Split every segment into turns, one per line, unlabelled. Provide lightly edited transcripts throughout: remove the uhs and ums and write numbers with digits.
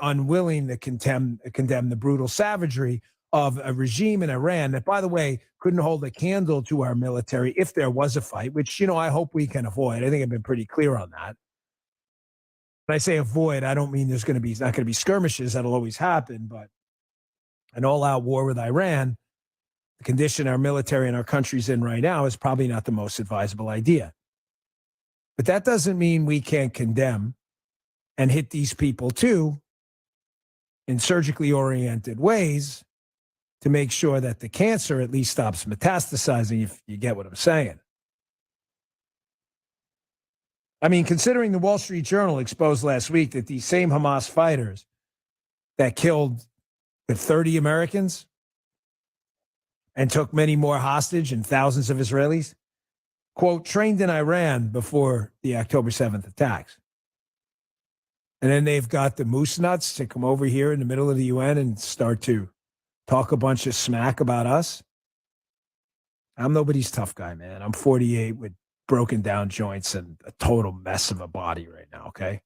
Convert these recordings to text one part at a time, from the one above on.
unwilling to condemn the brutal savagery of a regime in Iran that, by the way, couldn't hold a candle to our military if there was a fight, which, I hope we can avoid. I think I've been pretty clear on that. When I say avoid, I don't mean there's not going to be skirmishes. That'll always happen, but an all-out war with Iran, the condition our military and our country's in right now, is probably not the most advisable idea. But that doesn't mean we can't condemn and hit these people too in surgically oriented ways to make sure that the cancer at least stops metastasizing, if you get what I'm saying. I mean, considering the Wall Street Journal exposed last week that these same Hamas fighters that killed 30 Americans and took many more hostage and thousands of Israelis, quote, trained in Iran before the October 7th attacks. And then they've got the moose nuts to come over here in the middle of the UN and start to talk a bunch of smack about us. I'm nobody's tough guy, man. I'm 48 with broken down joints and a total mess of a body right now, okay?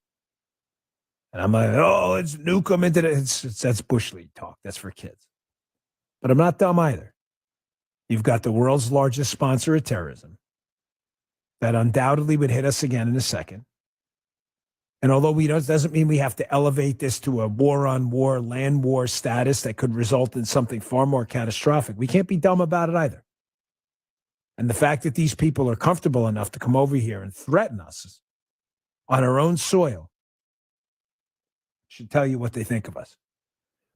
And I'm like, oh, let's nuke them into that's Bush League talk. That's for kids. But I'm not dumb either. You've got the world's largest sponsor of terrorism that undoubtedly would hit us again in a second. And although doesn't mean we have to elevate this to a war-on-war, land war status that could result in something far more catastrophic, we can't be dumb about it either. And the fact that these people are comfortable enough to come over here and threaten us on our own soil should tell you what they think of us.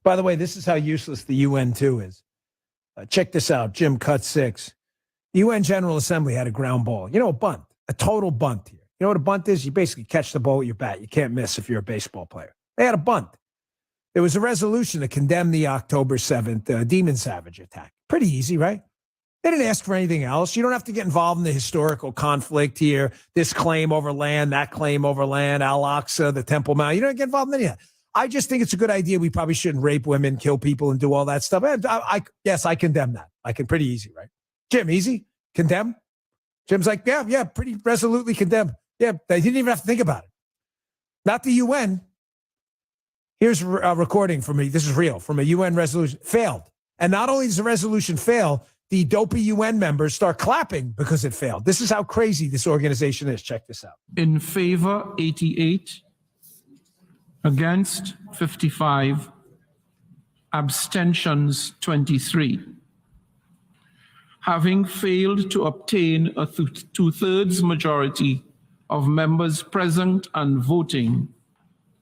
By the way, this is how useless the UN too is. Check this out, Jim Cut 6. The UN General Assembly had a ground ball. A bunt, a total bunt here. You know what a bunt is? You basically catch the ball with your bat. You can't miss if you're a baseball player. They had a bunt. There was a resolution to condemn the October 7th Demon Savage attack. Pretty easy, right? They didn't ask for anything else. You don't have to get involved in the historical conflict here. This claim over land, that claim over land, Al-Aqsa, the Temple Mount. You don't get involved in any of that. I just think it's a good idea. We probably shouldn't rape women, kill people, and do all that stuff. Yes, I condemn that. I can pretty easy, right? Jim, easy? Condemn? Jim's like, yeah, pretty resolutely condemn. Yeah, they didn't even have to think about it. Not the UN. Here's a recording from me. This is real. From a UN resolution. Failed. And not only does the resolution fail, the dopey UN members start clapping because it failed. This is how crazy this organization is. Check this out.
In favor, 88. Against, 55. Abstentions, 23. Having failed to obtain a two-thirds majority of members present and voting,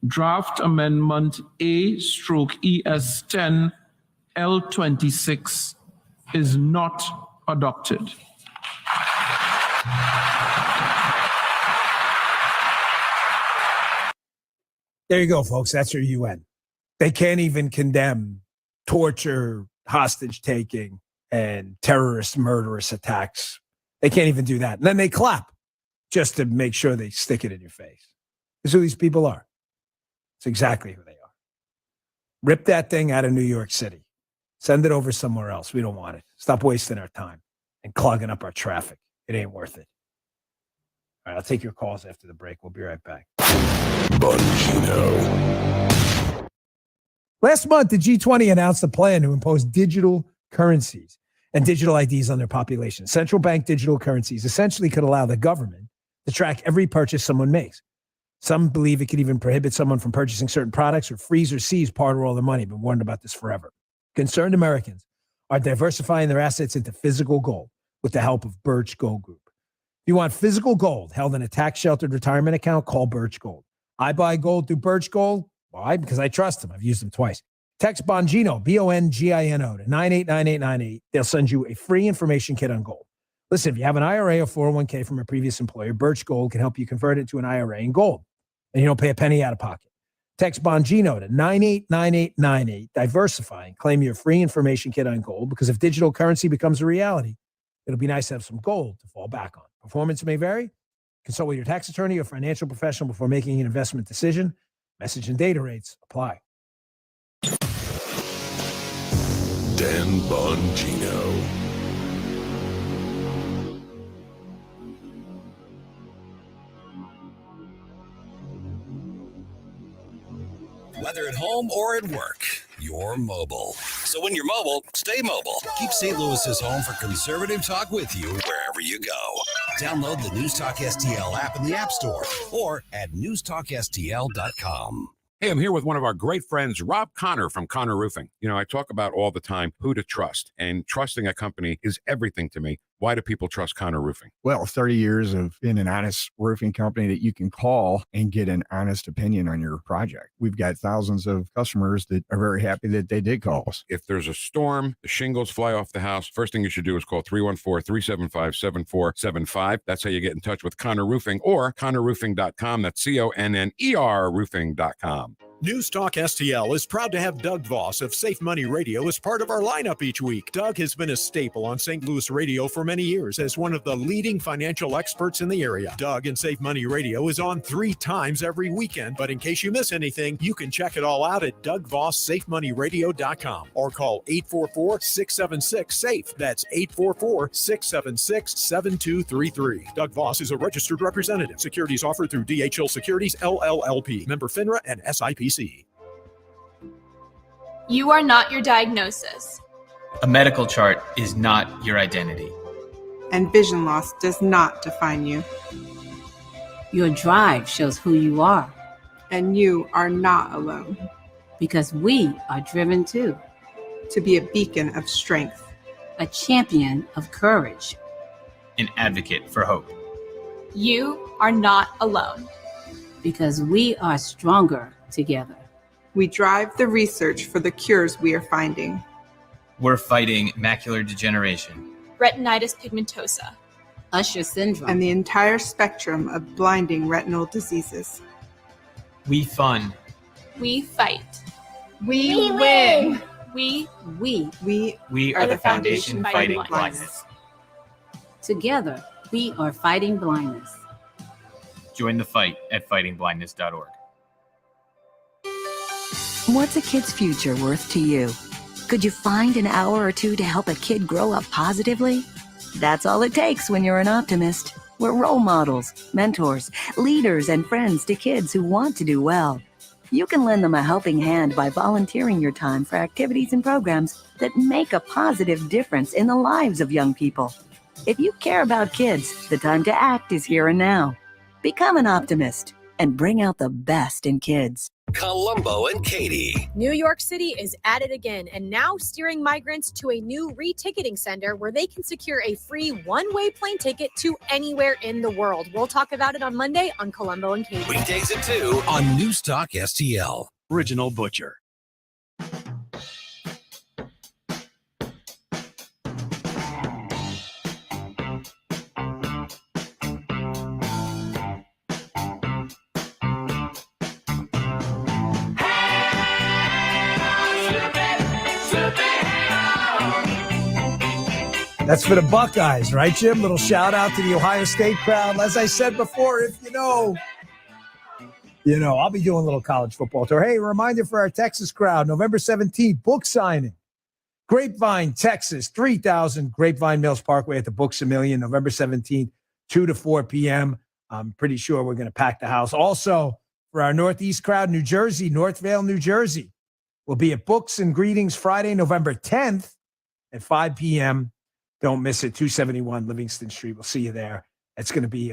draft amendment A/ES 10 L26 is not adopted.
There you go, folks. That's your UN. They can't even condemn torture, hostage taking, and terrorist, murderous attacks. They can't even do that. And then they clap just to make sure they stick it in your face. That's who these people are. It's exactly who they are. Rip that thing out of New York City. Send it over somewhere else. We don't want it. Stop wasting our time and clogging up our traffic. It ain't worth it. All right, I'll take your calls after the break. We'll be right back. Bongino. Last month, the G20 announced a plan to impose digital currencies and digital IDs on their population. Central bank digital currencies essentially could allow the government to track every purchase someone makes. Some believe it could even prohibit someone from purchasing certain products or freeze or seize part or all their money. Been warned about this forever. Concerned Americans are diversifying their assets into physical gold with the help of Birch Gold Group. If you want physical gold held in a tax-sheltered retirement account, call Birch Gold. I buy gold through Birch Gold. Why? Because I trust them. I've used them twice. Text Bongino, Bongino, to 989898. They'll send you a free information kit on gold. Listen, if you have an IRA or 401k from a previous employer, Birch Gold can help you convert it to an IRA in gold, and you don't pay a penny out of pocket. Text Bongino to 989898. Diversify and claim your free information kit on gold, because if digital currency becomes a reality, it'll be nice to have some gold to fall back on. Performance may vary. Consult with your tax attorney or financial professional before making an investment decision. Message and data rates apply.
Dan Bongino.
Whether at home or at work, you're mobile. So when you're mobile, stay mobile. Keep St. Louis's home for conservative talk with you wherever you go. Download the News Talk STL app in the App Store or at newstalkstl.com.
Hey, I'm here with one of our great friends, Rob Connor from Connor Roofing. You know, I talk about all the time who to trust, and trusting a company is everything to me. Why do people trust Connor Roofing?
Well, 30 years of being an honest roofing company that you can call and get an honest opinion on your project. We've got thousands of customers that are very happy that they did call us.
If there's a storm, the shingles fly off the house, first thing you should do is call 314-375-7475. That's how you get in touch with Connor Roofing or connorroofing.com. That's CONNER roofing.com.
News Talk STL is proud to have Doug Voss of Safe Money Radio as part of our lineup each week. Doug has been a staple on St. Louis radio for many years as one of the leading financial experts in the area. Doug and Safe Money Radio is on 3 times every weekend, but in case you miss anything, you can check it all out at DougVossSafeMoneyRadio.com or call 844-676-SAFE. That's 844-676-7233. Doug Voss is a registered representative. Securities offered through DHL Securities, LLLP. Member FINRA and SIPC.
You are not your diagnosis.
A medical chart is not your identity.
And vision loss does not define you.
Your drive shows who you are.
And you are not alone.
Because we are driven too.
To be a beacon of strength.
A champion of courage.
An advocate for hope.
You are not alone.
Because we are stronger together.
We drive the research for the cures we are finding.
We're fighting macular degeneration,
retinitis pigmentosa,
Usher syndrome,
and the entire spectrum of blinding retinal diseases.
We fund.
We fight.
We win.
We
are the foundation fighting blindness.
Together, we are fighting blindness.
Join the fight at fightingblindness.org.
What's a kid's future worth to you? Could you find an hour or two to help a kid grow up positively? That's all it takes when you're an optimist. We're role models, mentors, leaders, and friends to kids who want to do well. You can lend them a helping hand by volunteering your time for activities and programs that make a positive difference in the lives of young people. If you care about kids, the time to act is here and now. Become an optimist and bring out the best in kids.
Colombo and Katie.
New York City is at it again and now steering migrants to a new re-ticketing center where they can secure a free one-way plane ticket to anywhere in the world. We'll talk about it on Monday on Colombo and Katie.
Weekdays at 2 on News Talk STL. Original Butcher.
That's for the Buckeyes, right, Jim? Little shout out to the Ohio State crowd. As I said before, if you know, I'll be doing a little college football tour. Hey, reminder for our Texas crowd, November 17th, book signing. Grapevine, Texas, 3000 Grapevine Mills Parkway at the Books A Million, November 17th, 2 to 4 p.m. I'm pretty sure we're going to pack the house. Also, for our Northeast crowd, New Jersey, Northvale, New Jersey, will be at Books and Greetings Friday, November 10th at 5 p.m. Don't miss it. 271 Livingston Street. We'll see you there. It's going to be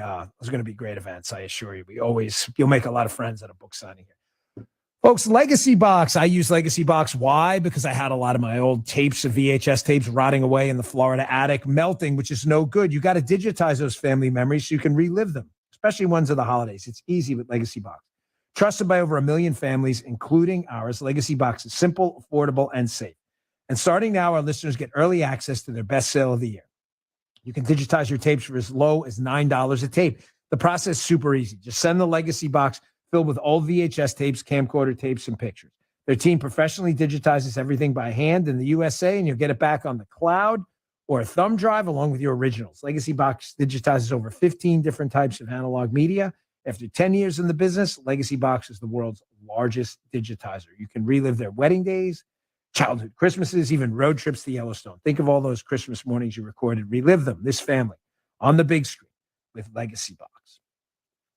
great events. I assure you. You'll make a lot of friends at a book signing here. Folks, Legacy Box. I use Legacy Box. Why? Because I had a lot of my old tapes of VHS tapes rotting away in the Florida attic, melting, which is no good. You got to digitize those family memories so you can relive them, especially ones of the holidays. It's easy with Legacy Box. Trusted by over 1 million families, including ours, Legacy Box is simple, affordable, and safe. And starting now, our listeners get early access to their best sale of the year. You can digitize your tapes for as low as $9 a tape. The process is super easy. Just send the Legacy Box filled with old VHS tapes, camcorder tapes, and pictures. Their team professionally digitizes everything by hand in the USA, and you'll get it back on the cloud or a thumb drive along with your originals. Legacy Box digitizes over 15 different types of analog media. After 10 years in the business, Legacy Box is the world's largest digitizer. You can relive their wedding days, childhood Christmases, even road trips to Yellowstone. Think of all those Christmas mornings you recorded. Relive them, this family, on the big screen with Legacy Box.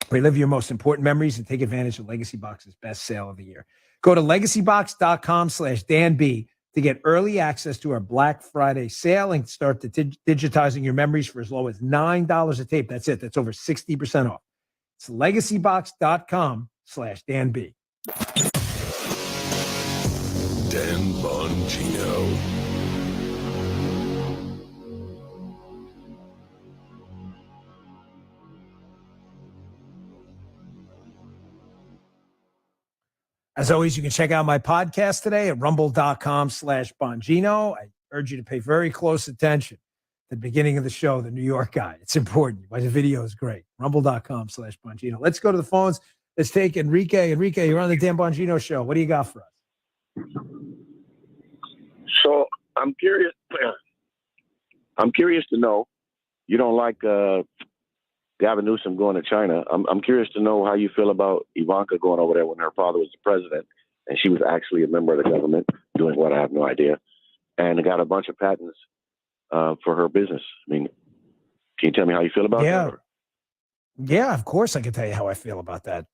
Relive your most important memories and take advantage of Legacy Box's best sale of the year. Go to legacybox.com/DanB to get early access to our Black Friday sale and start digitizing your memories for as low as $9 a tape. That's it. That's over 60% off. It's legacybox.com/DanB.
Dan Bongino.
As always, you can check out my podcast today at rumble.com/Bongino. I urge you to pay very close attention at the beginning of the show, the New York guy. It's important. My video is great. Rumble.com/Bongino. Let's go to the phones. Let's take Enrique. Enrique, you're on the Dan Bongino show. What do you got for us?
So I'm curious. I'm curious to know. You don't like Gavin Newsom going to China. I'm curious to know how you feel about Ivanka going over there when her father was the president and she was actually a member of the government doing what, I have no idea, and got a bunch of patents for her business. I mean, can you tell me how you feel about that?
Yeah, of course I can tell you how I feel about that.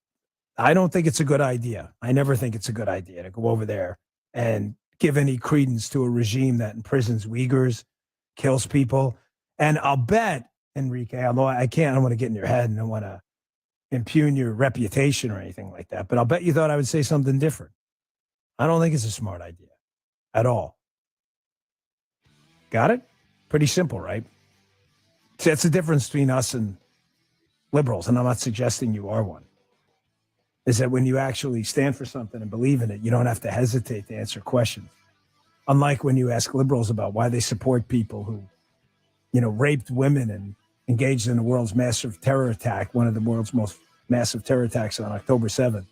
I don't think it's a good idea. I never think it's a good idea to go over there and give any credence to a regime that imprisons Uyghurs, kills people. And I'll bet, Enrique, although I don't want to get in your head and I want to impugn your reputation or anything like that, but I'll bet you thought I would say something different. I don't think it's a smart idea at all. Got it? Pretty simple, right? See, that's the difference between us and liberals, and I'm not suggesting you are one, is that when you actually stand for something and believe in it, you don't have to hesitate to answer questions. Unlike when you ask liberals about why they support people who, raped women and engaged in the world's massive terror attack, one of the world's most massive terror attacks on October 7th.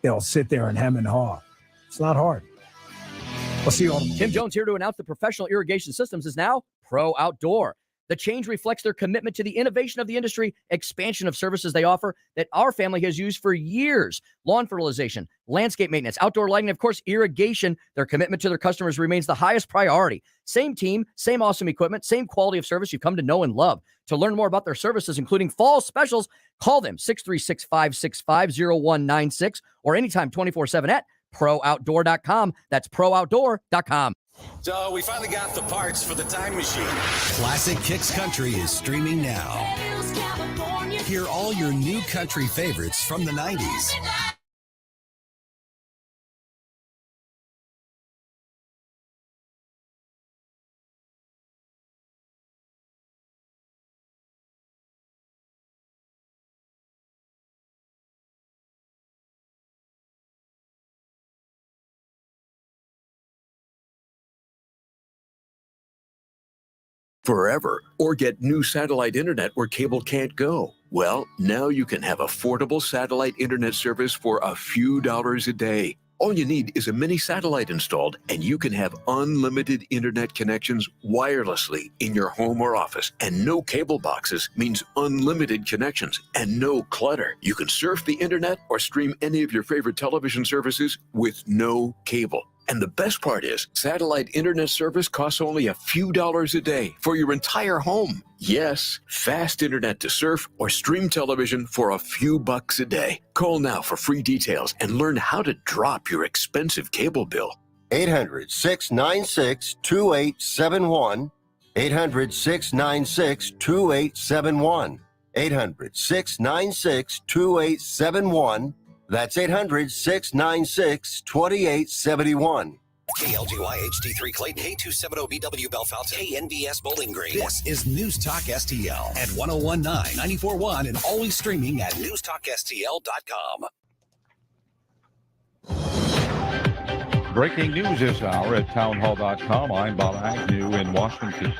They'll sit there and hem and haw. It's not hard. We'll see you all.
Tim Jones here to announce that Professional Irrigation Systems is now Pro Outdoor. The change reflects their commitment to the innovation of the industry, expansion of services they offer that our family has used for years. Lawn fertilization, landscape maintenance, outdoor lighting, of course, irrigation. Their commitment to their customers remains the highest priority. Same team, same awesome equipment, same quality of service you've come to know and love. To learn more about their services, including fall specials, call them 636-565-0196 or anytime 24/7 at ProOutdoor.com. That's ProOutdoor.com.
So we finally got the parts for the time machine. Classic Kicks Country is streaming now. Hear all your new country favorites from the 90s.
Forever, or get new satellite internet where cable can't go. Well, now you can have affordable satellite internet service for a few dollars a day. All you need is a mini satellite installed, and you can have unlimited internet connections wirelessly in your home or office. And no cable boxes means unlimited connections and no clutter. You can surf the internet or stream any of your favorite television services with no cable. And the best part is, satellite internet service costs only a few dollars a day for your entire home. Yes, fast internet to surf or stream television for a few bucks a day. Call now for free details and learn how to drop your expensive cable bill.
800-696-2871. 800-696-2871. 800-696-2871. That's 800-696-2871.
KLGY HD3 Clayton, K270BW Bellefontaine, KNBS Bowling Green. This is News Talk STL at 1019, 94.1, and always streaming at newstalkstl.com.
Breaking news this hour at townhall.com. I'm Bob Agnew in Washington.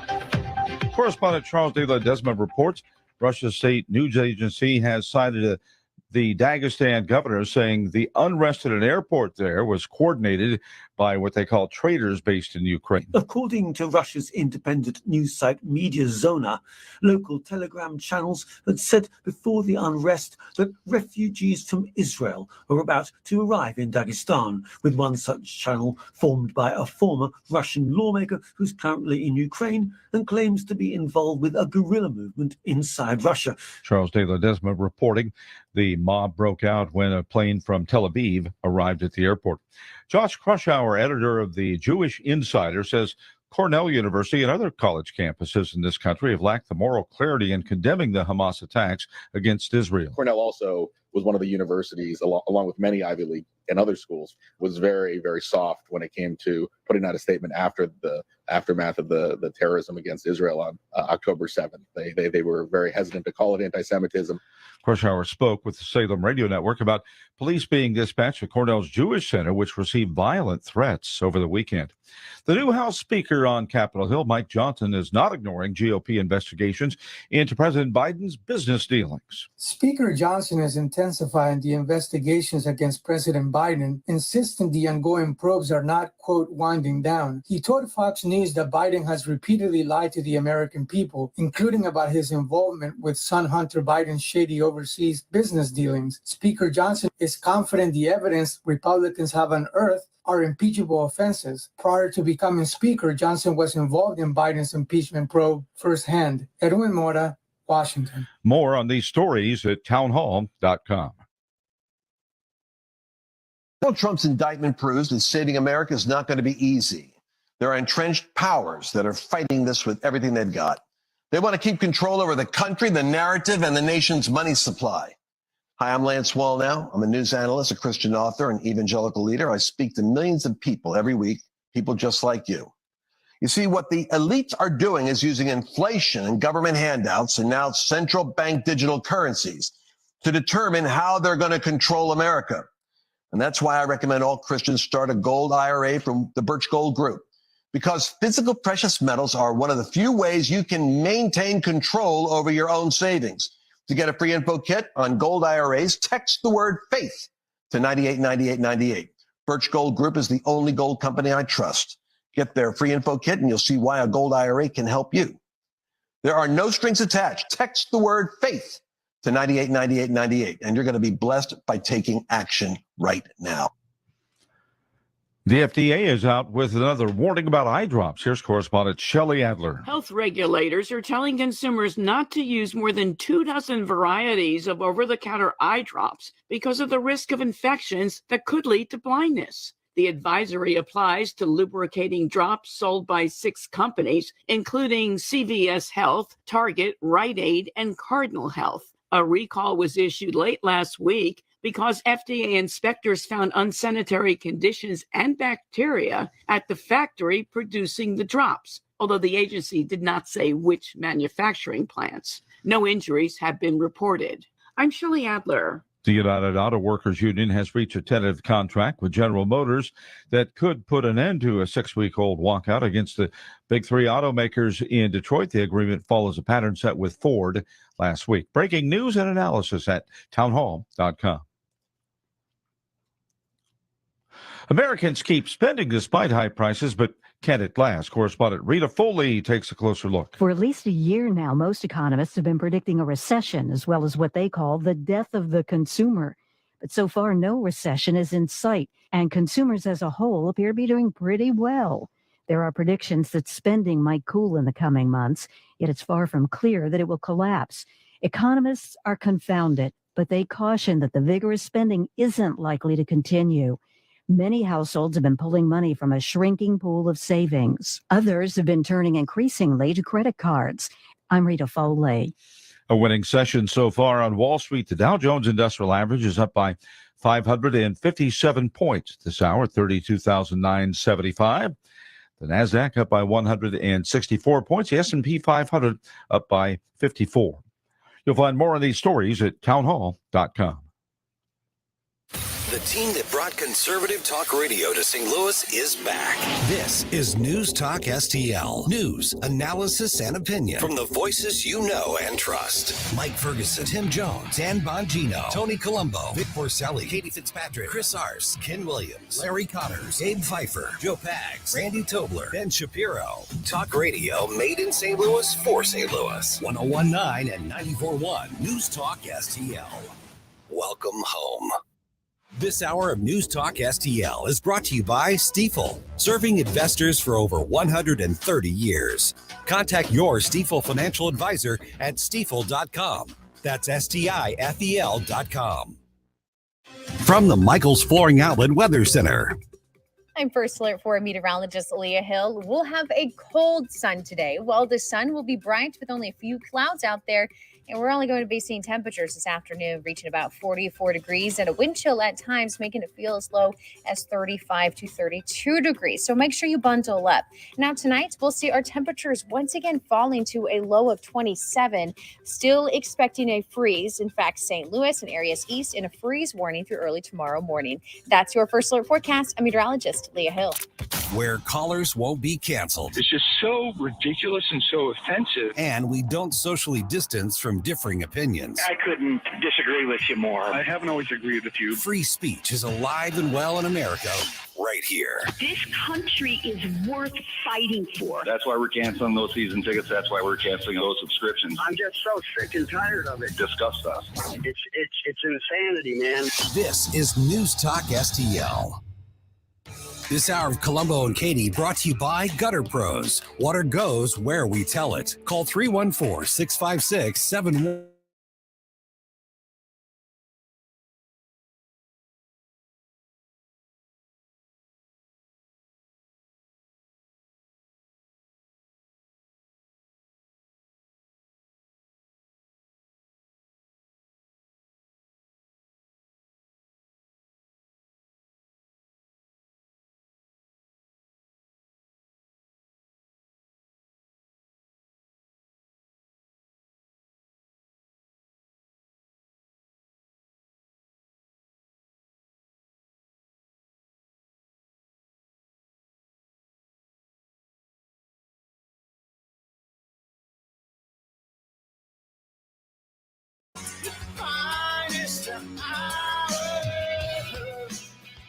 Correspondent Charles De La Desma reports Russia's state news agency has cited the Dagestan governor, saying the unrest at an airport there was coordinated by what they call traitors based in Ukraine.
According to Russia's independent news site Media Zona, local telegram channels had said before the unrest that refugees from Israel were about to arrive in Dagestan, with one such channel formed by a former Russian lawmaker who's currently in Ukraine and claims to be involved with a guerrilla movement inside Russia.
Charles De La Desma reporting The mob broke out when a plane from Tel Aviv arrived at the airport. Josh Krushauer, editor of the Jewish Insider, says Cornell University and other college campuses in this country have lacked the moral clarity in condemning the Hamas attacks against Israel.
Cornell also was one of the universities, along with many Ivy League and other schools, was very, very soft when it came to putting out a statement after the aftermath of the terrorism against Israel on October 7th. They were very hesitant to call it anti-Semitism.
Krushauer spoke with the Salem Radio Network about police being dispatched to Cornell's Jewish Center, which received violent threats over the weekend. The new House Speaker on Capitol Hill, Mike Johnson, is not ignoring GOP investigations into President Biden's business dealings.
Speaker Johnson is intensifying the investigations against President Biden, insisting the ongoing probes are not, quote, winding down. He told Fox News that Biden has repeatedly lied to the American people, including about his involvement with son Hunter Biden's shady overseas business dealings. Speaker Johnson is confident the evidence Republicans have unearthed are impeachable offenses. Prior to becoming Speaker, Johnson was involved in Biden's impeachment probe firsthand. Edwin Mora, Washington.
More on these stories at townhall.com.
Donald Trump's indictment proves that saving America is not going to be easy. There are entrenched powers that are fighting this with everything they've got. They want to keep control over the country, the narrative, and the nation's money supply. Hi, I'm Lance Wallnau. I'm a news analyst, a Christian author, an evangelical leader. I speak to millions of people every week, people just like you. You see, what the elites are doing is using inflation and government handouts and now central bank digital currencies to determine how they're going to control America. And that's why I recommend all Christians start a gold IRA from the Birch Gold Group, because physical precious metals are one of the few ways you can maintain control over your own savings. To get a free info kit on gold IRAs, text the word faith to 989898. Birch Gold Group is the only gold company I trust. Get their free info kit and you'll see why a gold IRA can help you. There are no strings attached. Text the word faith to 989898 and you're going to be blessed by taking action right now.
The FDA is out with another warning about eye drops. Here's correspondent Shelley Adler.
Health regulators are telling consumers not to use more than 24 varieties of over-the-counter eye drops because of the risk of infections that could lead to blindness. The advisory applies to lubricating drops sold by 6 companies, including CVS Health, Target, Rite Aid, and Cardinal Health. A recall was issued late last week because FDA inspectors found unsanitary conditions and bacteria at the factory producing the drops, although the agency did not say which manufacturing plants. No injuries have been reported. I'm Shelley Adler.
The United Auto Workers Union has reached a tentative contract with General Motors that could put an end to a 6-week-old walkout against the big 3 automakers in Detroit. The agreement follows a pattern set with Ford last week. Breaking news and analysis at townhall.com. Americans keep spending despite high prices, but can it last? Correspondent Rita Foley takes a closer look.
For at least a year now, most economists have been predicting a recession, as well as what they call the death of the consumer. But so far, no recession is in sight, and consumers as a whole appear to be doing pretty well. There are predictions that spending might cool in the coming months, yet it's far from clear that it will collapse. Economists are confounded, but they caution that the vigorous spending isn't likely to continue. Many households have been pulling money from a shrinking pool of savings. Others have been turning increasingly to credit cards. I'm Rita Foley.
A winning session so far on Wall Street. The Dow Jones Industrial Average is up by 557 points this hour, 32,975. The Nasdaq up by 164 points. The S&P 500 up by 54. You'll find more on these stories at townhall.com.
The team that brought conservative talk radio to St. Louis is back. This is News Talk STL. News, analysis, and opinion from the voices you know and trust. Mike Ferguson, Tim Jones, Dan Bongino, Tony Colombo, Vic Porcelli, Katie Fitzpatrick, Chris Arce, Ken Williams, Larry Connors, Abe Pfeiffer, Joe Pags, Randy Tobler, Ben Shapiro. Talk radio made in St. Louis for St. Louis. 101.9 and 94.1 News Talk STL. Welcome home. This hour of News Talk STL is brought to you by Stifel, serving investors for over 130 years. Contact your Stifel financial advisor at stifel.com. That's STIFEL.com. From the Michaels Flooring Outlet Weather Center.
I'm First Alert 4 meteorologist Leah Hill. We'll have a cold sun today. Well, the sun will be bright with only a few clouds out there, and we're only going to be seeing temperatures this afternoon reaching about 44 degrees and a wind chill at times, making it feel as low as 35 to 32 degrees. So make sure you bundle up. Now tonight, we'll see our temperatures once again falling to a low of 27, still expecting a freeze. In fact, St. Louis and areas east in a freeze warning through early tomorrow morning. That's your First Alert forecast. I'm meteorologist Leah Hill.
Where callers won't be canceled.
It's just so ridiculous and so offensive.
And we don't socially distance from differing opinions.
I couldn't disagree with you more. I haven't always agreed with you.
Free speech is alive and well in America right here.
This country is worth fighting for.
That's why we're canceling those season tickets. That's why we're canceling those subscriptions.
I'm just so sick and tired of it.
Disgust us.
It's insanity, man.
This is News Talk STL. This hour of Colombo and Katie brought to you by Gutter Pros. Water goes where we tell it. Call 314-656-71.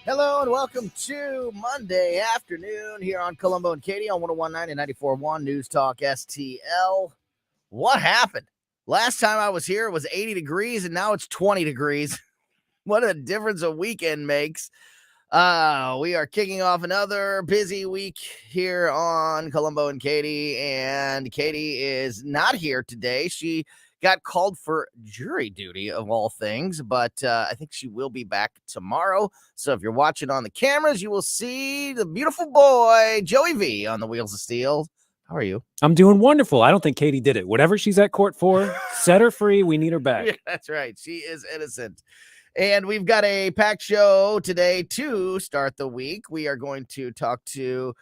Hello and welcome to Monday afternoon here on Colombo and Katie on 101.9 and 94.1 News Talk STL. What happened? Last time I was here it was 80 degrees and now it's 20 degrees. What a difference a weekend makes. We are kicking off another busy week here on Colombo and Katie, and Katie is not here today. She got called for jury duty of all things, but I think she will be back tomorrow. So if you're watching on the cameras, you will see the beautiful boy, Joey V, on the Wheels of Steel. How are you?
I'm doing wonderful. I don't think Katie did it. Whatever she's at court for, set her free. We need her back.
Yeah, that's right. She is innocent. And we've got a packed show today to start the week. We are going to talk to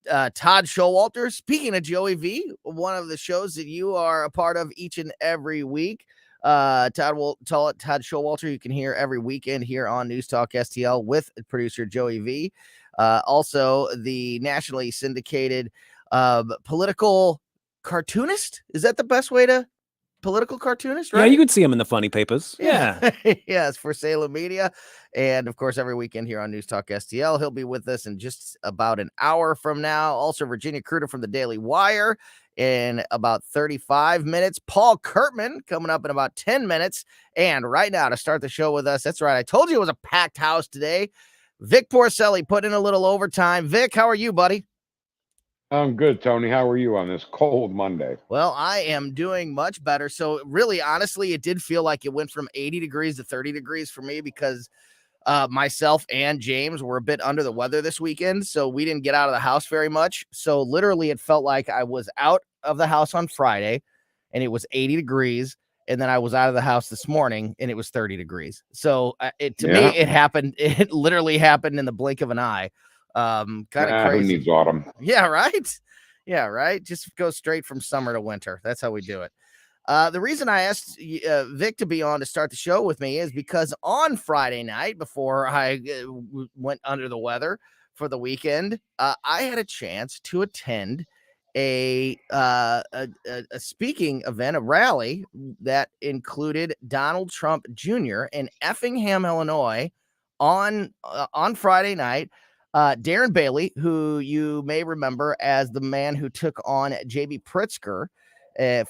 Todd Showalter. Speaking of Joey V, one of the shows that you are a part of each and every week. Todd Showalter, you can hear every weekend here on News Talk STL with producer Joey V. Also, the nationally syndicated political cartoonist. Is that the best way to? Political cartoonist, right?
Yeah, you could see him in the funny papers. Yeah.
Yes, for Salem Media. And of course, every weekend here on News Talk STL, he'll be with us in just about an hour from now. Also, Virginia Kruger from the Daily Wire in about 35 minutes. Paul Kurtman coming up in about 10 minutes. And right now, to start the show with us, that's right, I told you it was a packed house today. Vic Porcelli put in a little overtime. Vic, how are you, buddy?
I'm good, Tony. How are you on this cold Monday?
Well, I am doing much better. So really, honestly, it did feel like it went from 80 degrees to 30 degrees for me because myself and James were a bit under the weather this weekend. So we didn't get out of the house very much. So literally, it felt like I was out of the house on Friday and it was 80 degrees. And then I was out of the house this morning and it was 30 degrees. So me, it happened. It literally happened in the blink of an eye. Kind of crazy.
Who needs autumn?
Yeah, right. Yeah, right. Just go straight from summer to winter. That's how we do it. The reason I asked Vic to be on to start the show with me is because on Friday night, before I went under the weather for the weekend, I had a chance to attend a speaking event, a rally that included Donald Trump Jr. in Effingham, Illinois, on Friday night. Darren Bailey, who you may remember as the man who took on J.B. Pritzker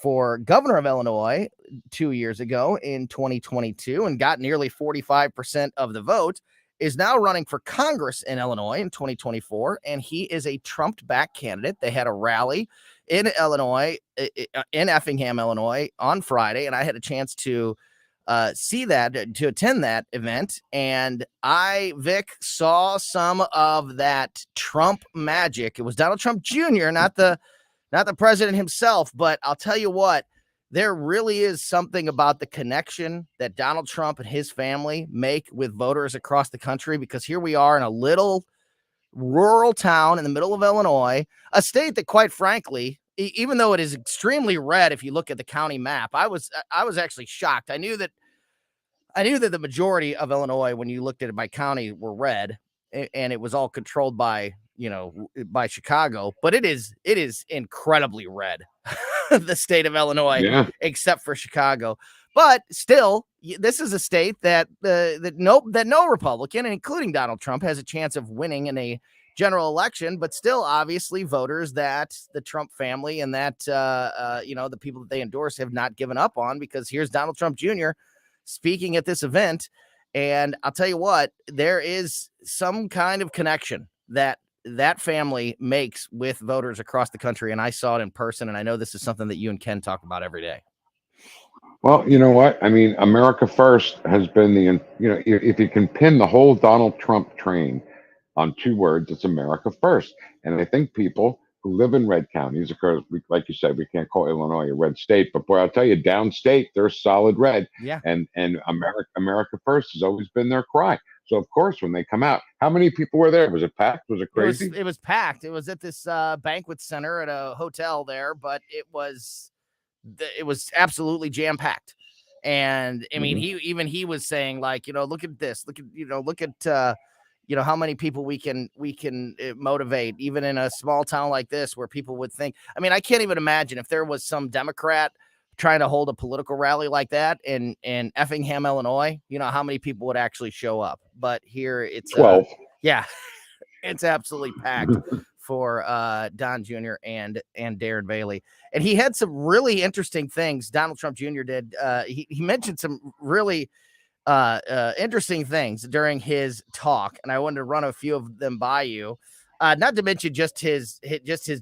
for governor of Illinois 2 years ago in 2022 and got nearly 45% of the vote, is now running for Congress in Illinois in 2024, and he is a Trump-backed candidate. They had a rally in Illinois, in Effingham, Illinois, on Friday, and I had a chance to see that, to attend that event, and Vic, saw some of that Trump magic. It was Donald Trump Jr., not the president himself, but I'll tell you what, there really is something about the connection that Donald Trump and his family make with voters across the country, because here we are in a little rural town in the middle of Illinois, a state that, quite frankly, even though it is extremely red, if you look at the county map, I was actually shocked. I knew that the majority of Illinois, when you looked at it by county, were red, and it was all controlled by Chicago, but it is incredibly red, the state of Illinois, except for Chicago. But still, this is a state that no Republican, including Donald Trump, has a chance of winning in a general election. But still, obviously, voters that the Trump family and that the people that they endorse have not given up on, because here's Donald Trump Jr. speaking at this event, and I'll tell you what, there is some kind of connection that family makes with voters across the country, and I saw it in person, and I know this is something that you and Ken talk about every day.
Well, you know what? I mean, America First has been if you can pin the whole Donald Trump train on two words, it's America First. And I think people who live in red counties, of course, like you said, we can't call Illinois a red state, but boy, I'll tell you, downstate, they're solid red.
Yeah.
And America First has always been their cry. So, of course, when they come out, how many people were there? Was it packed? Was it crazy?
It was packed. It was at this banquet center at a hotel there, but it was absolutely jam packed. And I mean, he was saying, like, look at this, look at how many people we can motivate, even in a small town like this, where people would think, I mean, I can't even imagine if there was some Democrat trying to hold a political rally like that in Effingham, Illinois, how many people would actually show up. But here it's
12.
It's absolutely packed for Don Jr. and Darren Bailey. And he had some really interesting things. Donald Trump Jr. did. He mentioned some really interesting things during his talk, and I wanted to run a few of them by you. Not to mention just his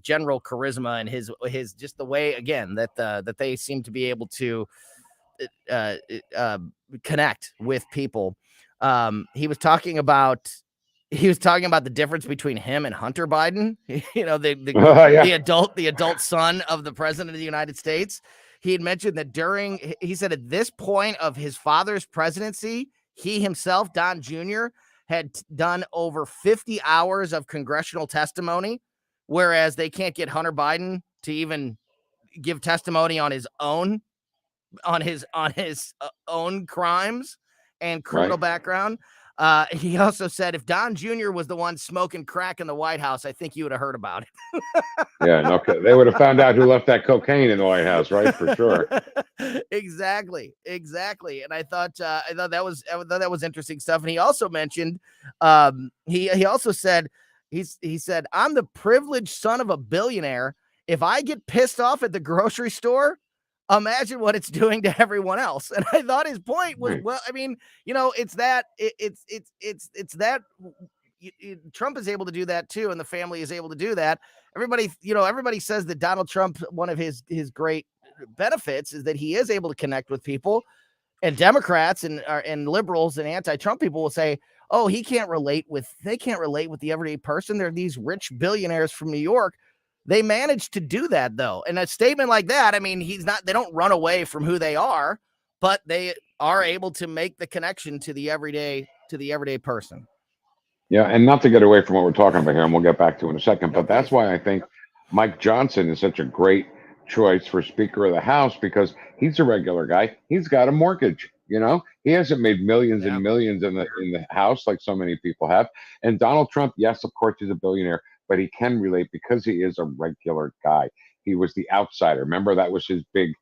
general charisma and his just the way, again, that they seem to be able to connect with people. He was talking about the difference between him and Hunter Biden, the adult son of the president of the United States. He had mentioned that he said at this point of his father's presidency, he himself, Don Jr., had done over 50 hours of congressional testimony, whereas they can't get Hunter Biden to even give testimony on his own crimes and criminal background. He also said if Don Jr. was the one smoking crack in the White House, I think you would have heard about it.
Yeah, okay. They would have found out who left that cocaine in the White House, right? For sure.
Exactly. And I thought that was interesting stuff. And he also mentioned, he also said, he said, I'm the privileged son of a billionaire. If I get pissed off at the grocery store, imagine what it's doing to everyone else. And I thought his point was, well, I mean, it's that Trump is able to do that too, and the family is able to do that. Everybody says that Donald Trump, one of his great benefits is that he is able to connect with people, and Democrats and liberals and anti-Trump people will say, oh, they can't relate with the everyday person. They're these rich billionaires from New York. They managed to do that, though. And a statement like that, I mean, they don't run away from who they are, but they are able to make the connection to the everyday person.
Yeah, and not to get away from what we're talking about here, and we'll get back to it in a second, but that's why I think Mike Johnson is such a great choice for Speaker of the House, because he's a regular guy. He's got a mortgage. He hasn't made millions and millions in the House like so many people have. And Donald Trump, yes, of course, he's a billionaire, but he can relate because he is a regular guy. He was the outsider. Remember, that was his big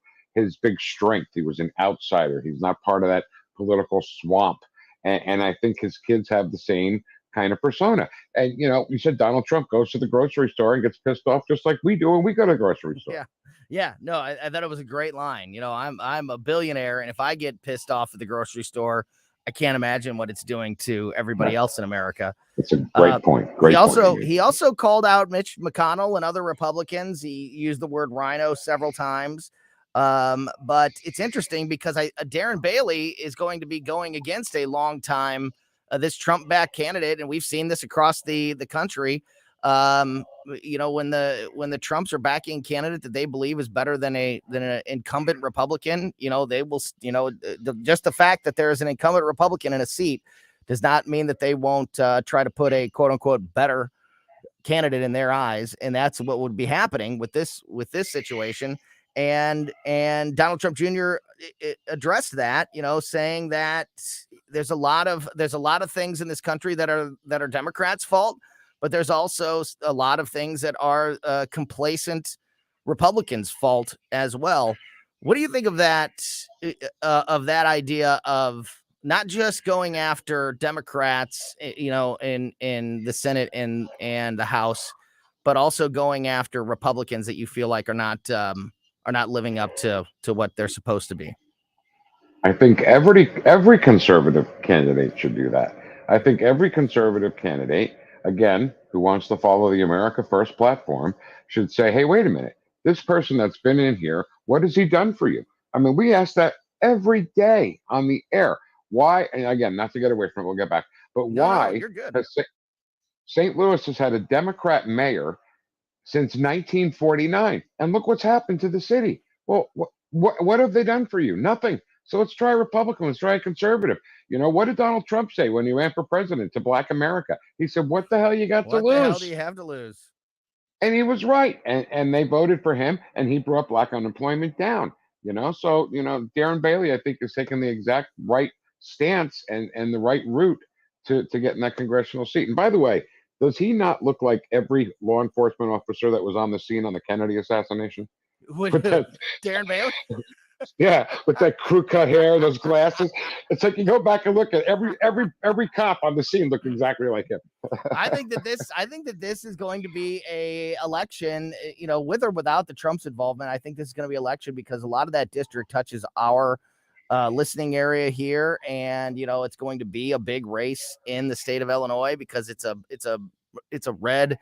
strength. He was an outsider. He's not part of that political swamp. And I think his kids have the same kind of persona. And, you said Donald Trump goes to the grocery store and gets pissed off just like we do when we go to the grocery store.
Yeah. No, I thought it was a great line. I'm a billionaire, and if I get pissed off at the grocery store, I can't imagine what it's doing to everybody else in America.
It's a great point. Great point.
He also called out Mitch McConnell and other Republicans. He used the word rhino several times. But it's interesting because Darren Bailey is going to be going against a longtime this Trump-backed candidate, and we've seen this across the country. When the Trumps are backing a candidate that they believe is better than an incumbent Republican, they will, just the fact that there is an incumbent Republican in a seat does not mean that they won't try to put a quote unquote better candidate in their eyes. And that's what would be happening with this situation. And Donald Trump Jr. addressed that, saying that there's a lot of things in this country that are Democrats' fault, but there's also a lot of things that are complacent Republicans' fault as well. What do you think of that idea of not just going after Democrats, in the Senate and the House, but also going after Republicans that you feel like are not living up to what they're supposed to be?
I think every conservative candidate should do that. I think every conservative candidate, again, who wants to follow the America First platform, should say, hey, wait a minute, this person that's been in here, what has he done for you? I mean, we ask that every day on the air. Why? And again, not to get away from it, we'll get back. But why?
You're good.
Has St. Louis has had a Democrat mayor since 1949, and look what's happened to the city. Well, what have they done for you? Nothing. So let's try a Republican. Let's try a conservative. What did Donald Trump say when he ran for president to Black America? He said, "What the hell you got to lose?
What the hell do you have to lose?"
And he was right. And they voted for him, and he brought black unemployment down. So Darren Bailey, I think, is taking the exact right stance and the right route to get in that congressional seat. And by the way, does he not look like every law enforcement officer that was on the scene on the Kennedy assassination?
Darren Bailey?
Yeah, with that crew cut hair, those glasses. It's like you go back and look at every cop on the scene looked exactly like him.
I think that this is going to be a election, with or without the Trump's involvement. I think this is going to be election because a lot of that district touches our listening area here, and it's going to be a big race in the state of Illinois because it's a red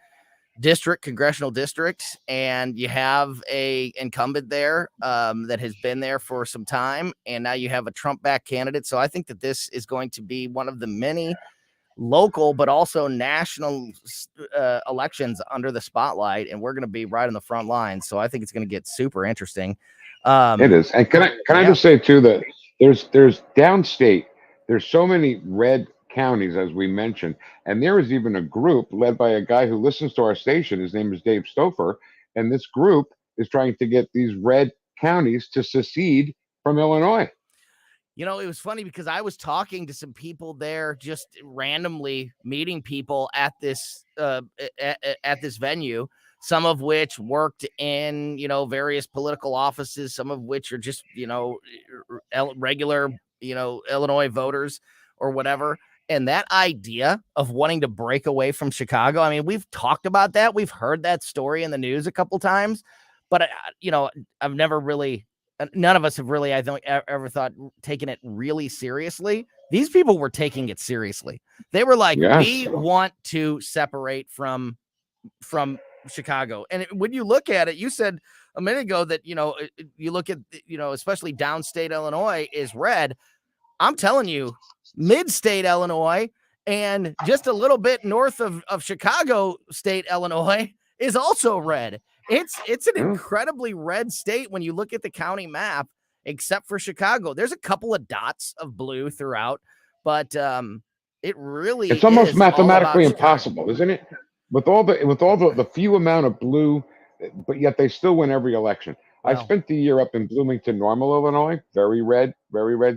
congressional district, and you have a incumbent there that has been there for some time, and now you have a Trump-backed candidate. So I think that this is going to be one of the many local but also national elections under the spotlight, and we're going to be right on the front line. So I think it's going to get super interesting.
It is. And can I just say too that there's downstate, there's so many red counties, as we mentioned, and there is even a group led by a guy who listens to our station. His name is Dave Stouffer, and this group is trying to get these red counties to secede from Illinois.
It was funny because I was talking to some people there, just randomly meeting people at this venue, some of which worked in various political offices, some of which are just regular Illinois voters or whatever. And that idea of wanting to break away from Chicago, I mean, we've talked about that. We've heard that story in the news a couple times, but I've never really, none of us have really, I don't ever thought taken it really seriously. These people were taking it seriously. They were like, we want to separate from Chicago. And when you look at it, you said a minute ago that, you look at, especially downstate Illinois is red. I'm telling you, mid-state Illinois and just a little bit north of Chicago state Illinois is also red. It's an incredibly red state when you look at the county map, except for Chicago. There's a couple of dots of blue throughout, but it really
it's almost
is
mathematically
all about
impossible, isn't it? With all the few amount of blue, but yet they still win every election.
Wow.
I spent the year up in Bloomington, Normal, Illinois, very red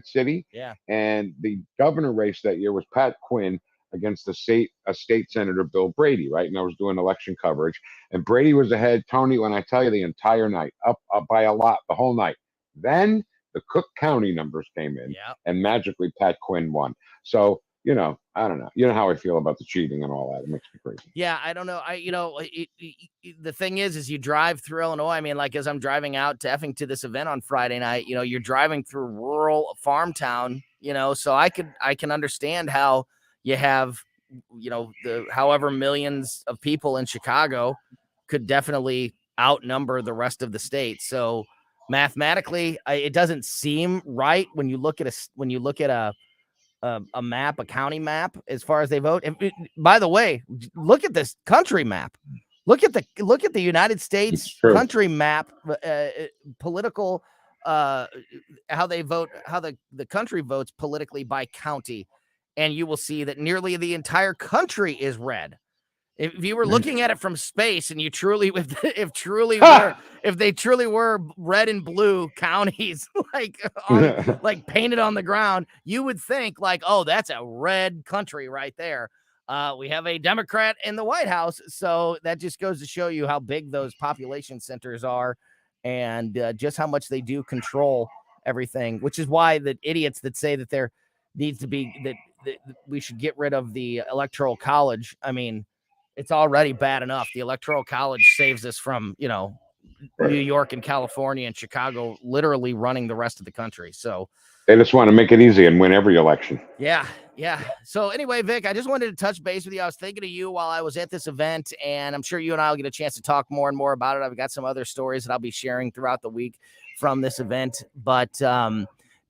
city.
Yeah.
And the governor race that year was Pat Quinn against a state senator, Bill Brady, right? And I was doing election coverage, and Brady was ahead, Tony, when I tell you, the entire night, up by a lot, the whole night. Then the Cook County numbers came in, and magically Pat Quinn won. So, I don't know. You know how I feel about the cheating and all that. It makes me crazy.
Yeah, I don't know. The thing is you drive through Illinois. I mean, like as I'm driving out to this event on Friday night, you're driving through rural farm town So I can understand how you have, the however millions of people in Chicago could definitely outnumber the rest of the state. So mathematically, it doesn't seem right when you look at a map, a county map, as far as they vote. By the way, look at this country map. Look at the United States country map, political, how they vote, how the country votes politically by county, and you will see that nearly the entire country is red. If you were looking at it from space and you truly, if they truly were red and blue counties, like painted on the ground, you would think like, oh, that's a red country right there. We have a Democrat in the White House, so that just goes to show you how big those population centers are, and just how much they do control everything. Which is why the idiots that say that there needs to be that we should get rid of the Electoral College. I mean, it's already bad enough. The Electoral College saves us from, New York and California and Chicago literally running the rest of the country. So
They just want to make it easy and win every election.
yeah. So anyway, Vic, I just wanted to touch base with you. I was thinking of you while I was at this event, and I'm sure you and I will get a chance to talk more and more about it. I've got some other stories that I'll be sharing throughout the week from this event, but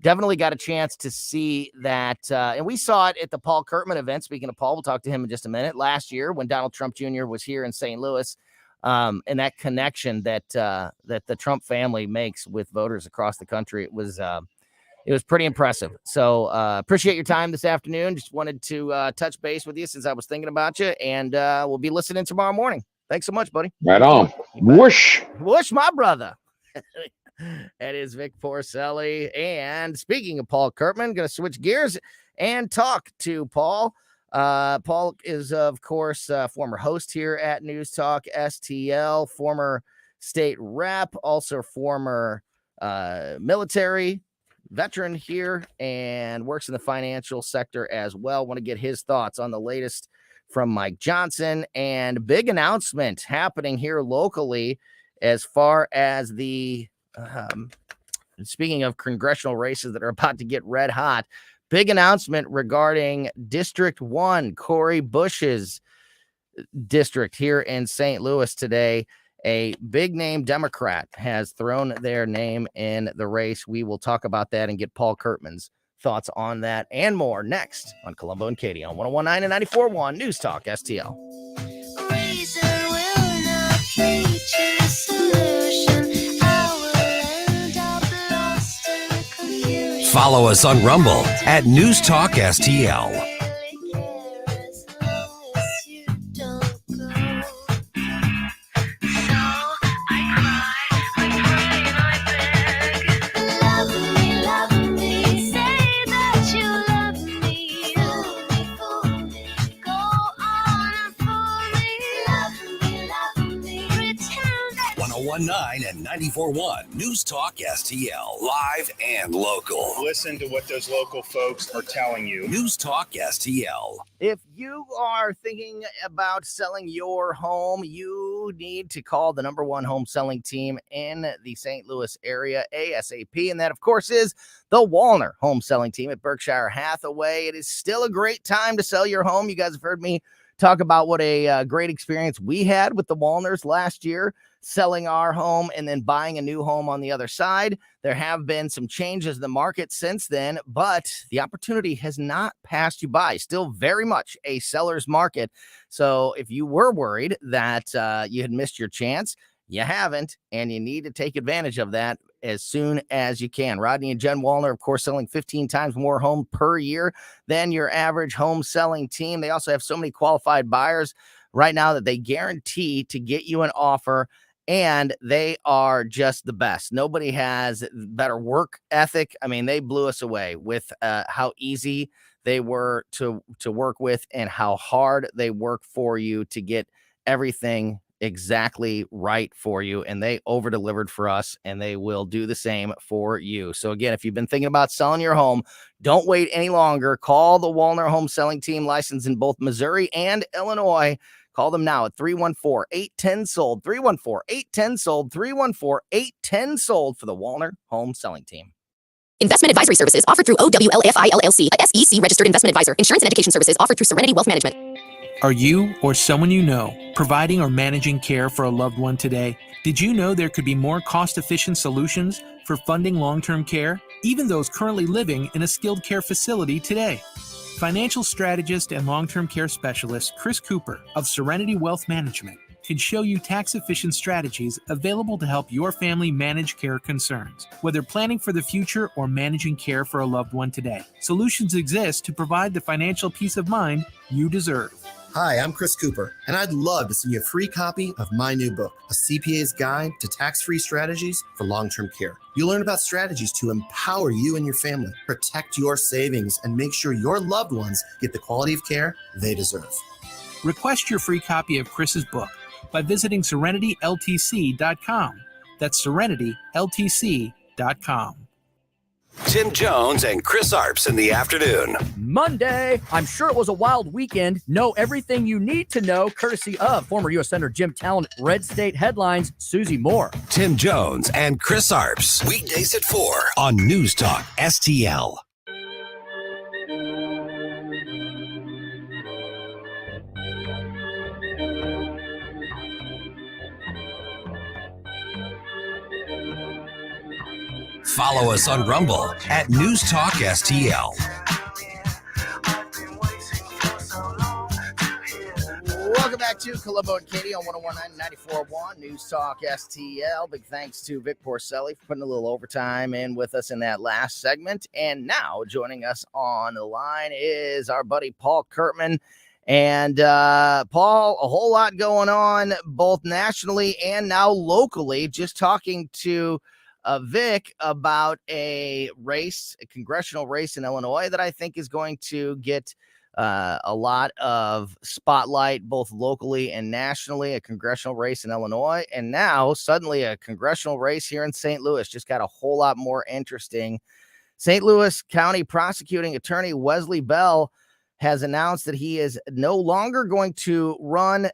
definitely got a chance to see that. And we saw it at the Paul Kurtman event. Speaking of Paul, we'll talk to him in just a minute. Last year when Donald Trump Jr. was here in St. Louis, and that connection that the Trump family makes with voters across the country, it was pretty impressive. So appreciate your time this afternoon. Just wanted to touch base with you since I was thinking about you, and we'll be listening tomorrow morning. Thanks so much, buddy.
Right on. Whoosh.
Whoosh, my brother. That is Vic Porcelli. And speaking of Paul Kurtman, going to switch gears and talk to Paul. Paul is, of course, former host here at News Talk STL, former state rep, also former military veteran here, and works in the financial sector as well. Want to get his thoughts on the latest from Mike Johnson, and big announcement happening here locally as far as the speaking of congressional races that are about to get red hot. Big announcement regarding District 1, Cori Bush's district here in St. Louis today. A big name Democrat has thrown their name in the race. We will talk about that and get Paul Kurtman's thoughts on that and more next on Colombo and Katie on 101.9 and 94.1 News Talk STL.
Follow us on Rumble at News Talk STL. And 94.1 News Talk STL, live and local.
Listen to what those local folks are telling you.
News Talk STL.
If you are thinking about selling your home, you need to call the #1 home selling team in the St. Louis area ASAP. And that, of course, is the Wallner home selling team at Berkshire Hathaway. It is still a great time to sell your home. You guys have heard me talk about what a great experience we had with the Wallners last year, selling our home and then buying a new home on the other side. There have been some changes in the market since then, but the opportunity has not passed you by. Still very much a seller's market. So if you were worried that you had missed your chance, you haven't, and you need to take advantage of that as soon as you can. Rodney and Jen Wallner, of course, selling 15 times more home per year than your average home selling team. They also have so many qualified buyers right now that they guarantee to get you an offer, and they are just the best. Nobody has better work ethic. I mean, they blew us away with how easy they were to work with and how hard they work for you to get everything exactly right for you, and they over delivered for us, and they will do the same for you. So again, if you've been thinking about selling your home, don't wait any longer. Call the Wallner home selling team, licensed in both Missouri and Illinois. Call them now at 314-810-SOLD, 314-810-SOLD, 314-810-SOLD for the Wallner home selling team.
Investment advisory services offered through OWLAFI LLC, a SEC registered investment advisor. Insurance and education services offered through Serenity Wealth Management.
Are you or someone you know providing or managing care for a loved one today? Did you know there could be more cost-efficient solutions for funding long-term care, even those currently living in a skilled care facility today? Financial strategist and long-term care specialist Chris Cooper of Serenity Wealth Management can show you tax-efficient strategies available to help your family manage care concerns, whether planning for the future or managing care for a loved one today. Solutions exist to provide the financial peace of mind you deserve.
Hi, I'm Chris Cooper, and I'd love to send you a free copy of my new book, A CPA's Guide to Tax-Free Strategies for Long-Term Care. You'll learn about strategies to empower you and your family, protect your savings, and make sure your loved ones get the quality of care they deserve.
Request your free copy of Chris's book by visiting serenityltc.com. That's serenityltc.com.
Tim Jones and Chris Arps in the afternoon.
Monday. I'm sure it was a wild weekend. Know everything you need to know, courtesy of former U.S. Senator Jim Talent. Red State Headlines, Susie Moore.
Tim Jones and Chris Arps. Weekdays at 4 on News Talk STL. Follow us on Rumble at News Talk STL.
Welcome back to Colombo and Katie on 101.9 94.1 News Talk STL. Big thanks to Vic Porcelli for putting a little overtime in with us in that last segment. And now joining us on the line is our buddy Paul Kurtman. And Paul, a whole lot going on both nationally and now locally. Just talking to Vic about a congressional race in Illinois that I think is going to get a lot of spotlight both locally and nationally, a congressional race in Illinois. And now suddenly a congressional race here in St. Louis just got a whole lot more interesting. St. Louis County Prosecuting Attorney Wesley Bell has announced that he is no longer going to run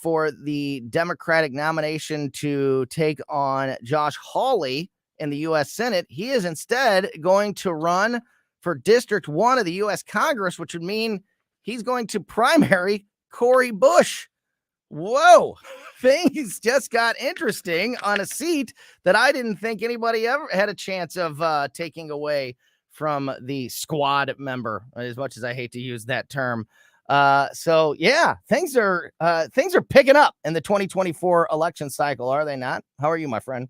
for the Democratic nomination to take on Josh Hawley in the U.S. Senate. He is instead going to run for District 1 of the U.S. Congress, which would mean he's going to primary Cori Bush. Whoa, things just got interesting on a seat that I didn't think anybody ever had a chance of taking away from the squad member, as much as I hate to use that term. So yeah, things are picking up in the 2024 election cycle, are they not? How are you, my friend?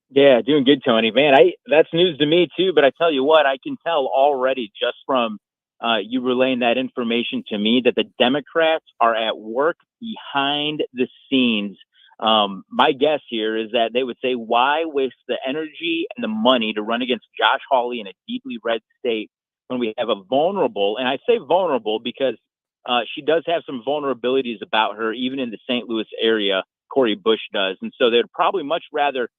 Yeah, doing good, Tony. Man, that's news to me too. But I tell you what, I can tell already just from you relaying that information to me that the Democrats are at work behind the scenes. My guess here is that they would say, why waste the energy and the money to run against Josh Hawley in a deeply red state when we have a vulnerable, and I say vulnerable because she does have some vulnerabilities about her, even in the St. Louis area, Cori Bush does. And so they'd probably much rather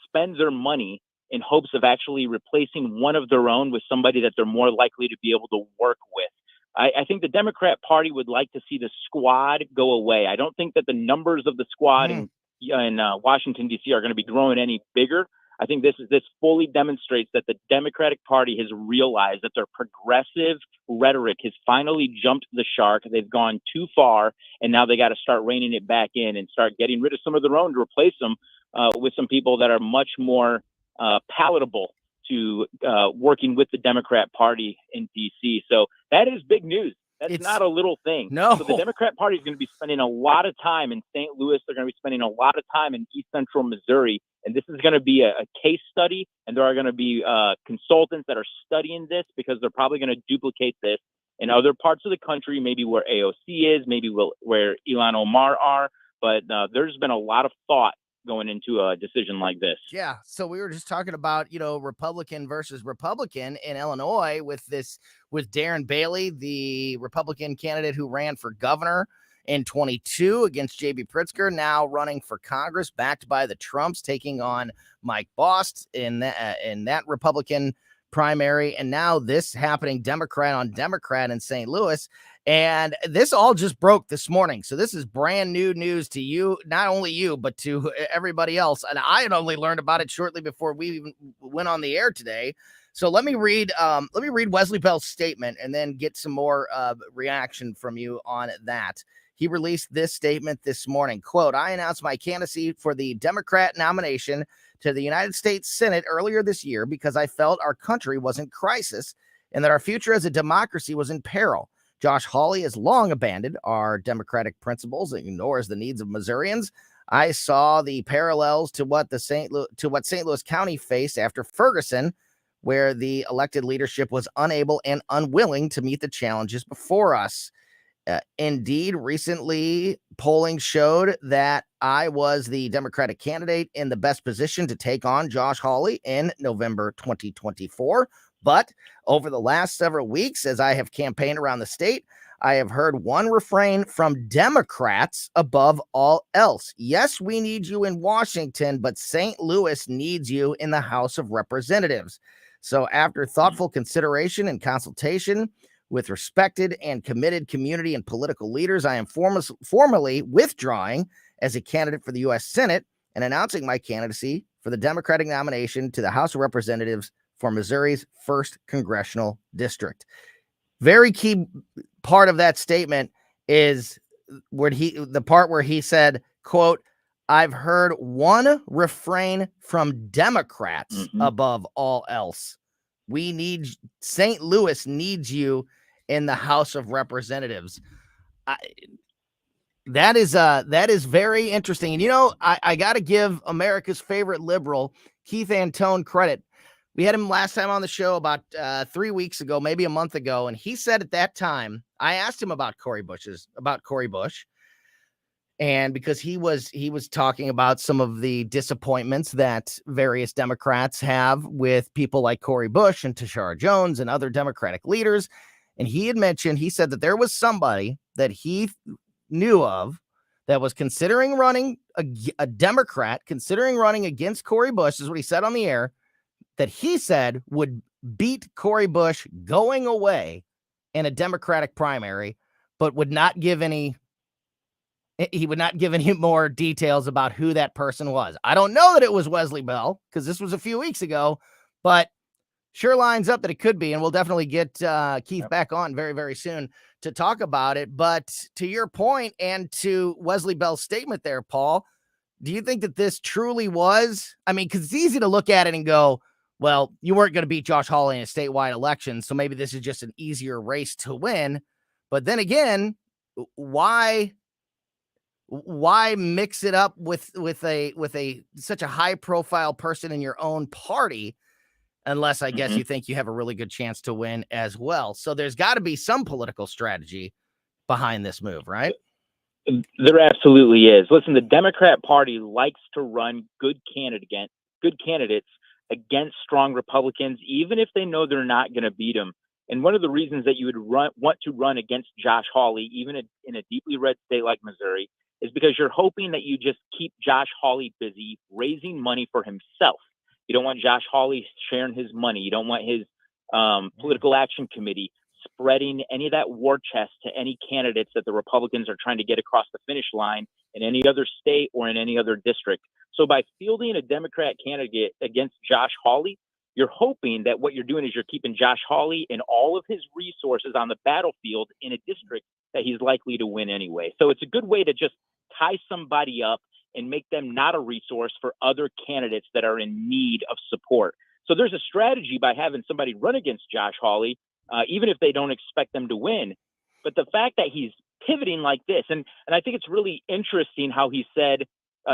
spend their money in hopes of actually replacing one of their own with somebody that they're more likely to be able to work with. I think the Democrat Party would like to see the squad go away. I don't think that the numbers of the squad in Washington, D.C. are going to be growing any bigger. I think this fully demonstrates that the Democratic Party has realized that their progressive rhetoric has finally jumped the shark. They've gone too far, and now they got to start reining it back in and start getting rid of some of their own to replace them with some people that are much more palatable to working with the Democrat Party in D.C. So that is big news. It's not a little thing.
No.
So the Democrat Party is going to be spending a lot of time in St. Louis. They're going to be spending a lot of time in East Central Missouri. And this is going to be a case study. And there are going to be consultants that are studying this because they're probably going to duplicate this in other parts of the country, maybe where AOC is, maybe where Ilhan Omar are. But there's been a lot of thought going into a decision like this.
Yeah. So we were just talking about, Republican versus Republican in Illinois with Darren Bailey, the Republican candidate who ran for governor in 22 against J.B. Pritzker, now running for Congress, backed by the Trumps, taking on Mike Bost in that Republican primary, and now this happening Democrat on Democrat in St. Louis. And this all just broke this morning. So this is brand new news to you, not only you, but to everybody else. And I had only learned about it shortly before we even went on the air today. So let me read Wesley Bell's statement and then get some more reaction from you on that. He released this statement this morning. Quote, I announced my candidacy for the Democrat nomination to the United States Senate earlier this year because I felt our country was in crisis and that our future as a democracy was in peril. Josh Hawley has long abandoned our democratic principles and ignores the needs of Missourians. I saw the parallels to what St. Louis County faced after Ferguson, where the elected leadership was unable and unwilling to meet the challenges before us. Indeed, recently polling showed that I was the Democratic candidate in the best position to take on Josh Hawley in November 2024. But over the last several weeks, as I have campaigned around the state, I have heard one refrain from Democrats above all else. Yes, we need you in Washington, but St. Louis needs you in the House of Representatives. So after thoughtful consideration and consultation with respected and committed community and political leaders, I am formally withdrawing as a candidate for the U.S. Senate and announcing my candidacy for the Democratic nomination to the House of Representatives for Missouri's 1st Congressional District. Very key part of that statement is the part where he said, quote, I've heard one refrain from Democrats above all else. St. Louis needs you in the House of Representatives. That is very interesting. And, I got to give America's favorite liberal, Keith Antone, credit. We had him last time on the show about 3 weeks ago, maybe a month ago. And he said at that time, I asked him about Cori Bush. And because he was talking about some of the disappointments that various Democrats have with people like Cori Bush and Tashara Jones and other Democratic leaders. And he said that there was somebody that he knew of that was considering running a Democrat, considering running against Cori Bush, is what he said on the air, that he said would beat Cori Bush going away in a Democratic primary, but would not give any more details about who that person was. I don't know that it was Wesley Bell because this was a few weeks ago, but sure lines up that it could be. And we'll definitely get Keith back on very, very soon to talk about it. But to your point and to Wesley Bell's statement there, Paul, do you think that this truly was? I mean, because it's easy to look at it and go, well, you weren't going to beat Josh Hawley in a statewide election, so maybe this is just an easier race to win. But then again, why mix it up with such a high profile person in your own party, unless I guess you think you have a really good chance to win as well? So there's got to be some political strategy behind this move, right?
There absolutely is. Listen, the Democrat Party likes to run good candidates against strong Republicans, even if they know they're not going to beat them. And one of the reasons that you would want to run against Josh Hawley, even in a deeply red state like Missouri, is because you're hoping that you just keep Josh Hawley busy raising money for himself. You don't want Josh Hawley sharing his money. You don't want his political action committee spreading any of that war chest to any candidates that the Republicans are trying to get across the finish line in any other state or in any other district. So by fielding a Democrat candidate against Josh Hawley, you're hoping that what you're doing is you're keeping Josh Hawley and all of his resources on the battlefield in a district that he's likely to win anyway. So it's a good way to just tie somebody up and make them not a resource for other candidates that are in need of support. So there's a strategy by having somebody run against Josh Hawley, even if they don't expect them to win. But the fact that he's pivoting like this, and I think it's really interesting how he said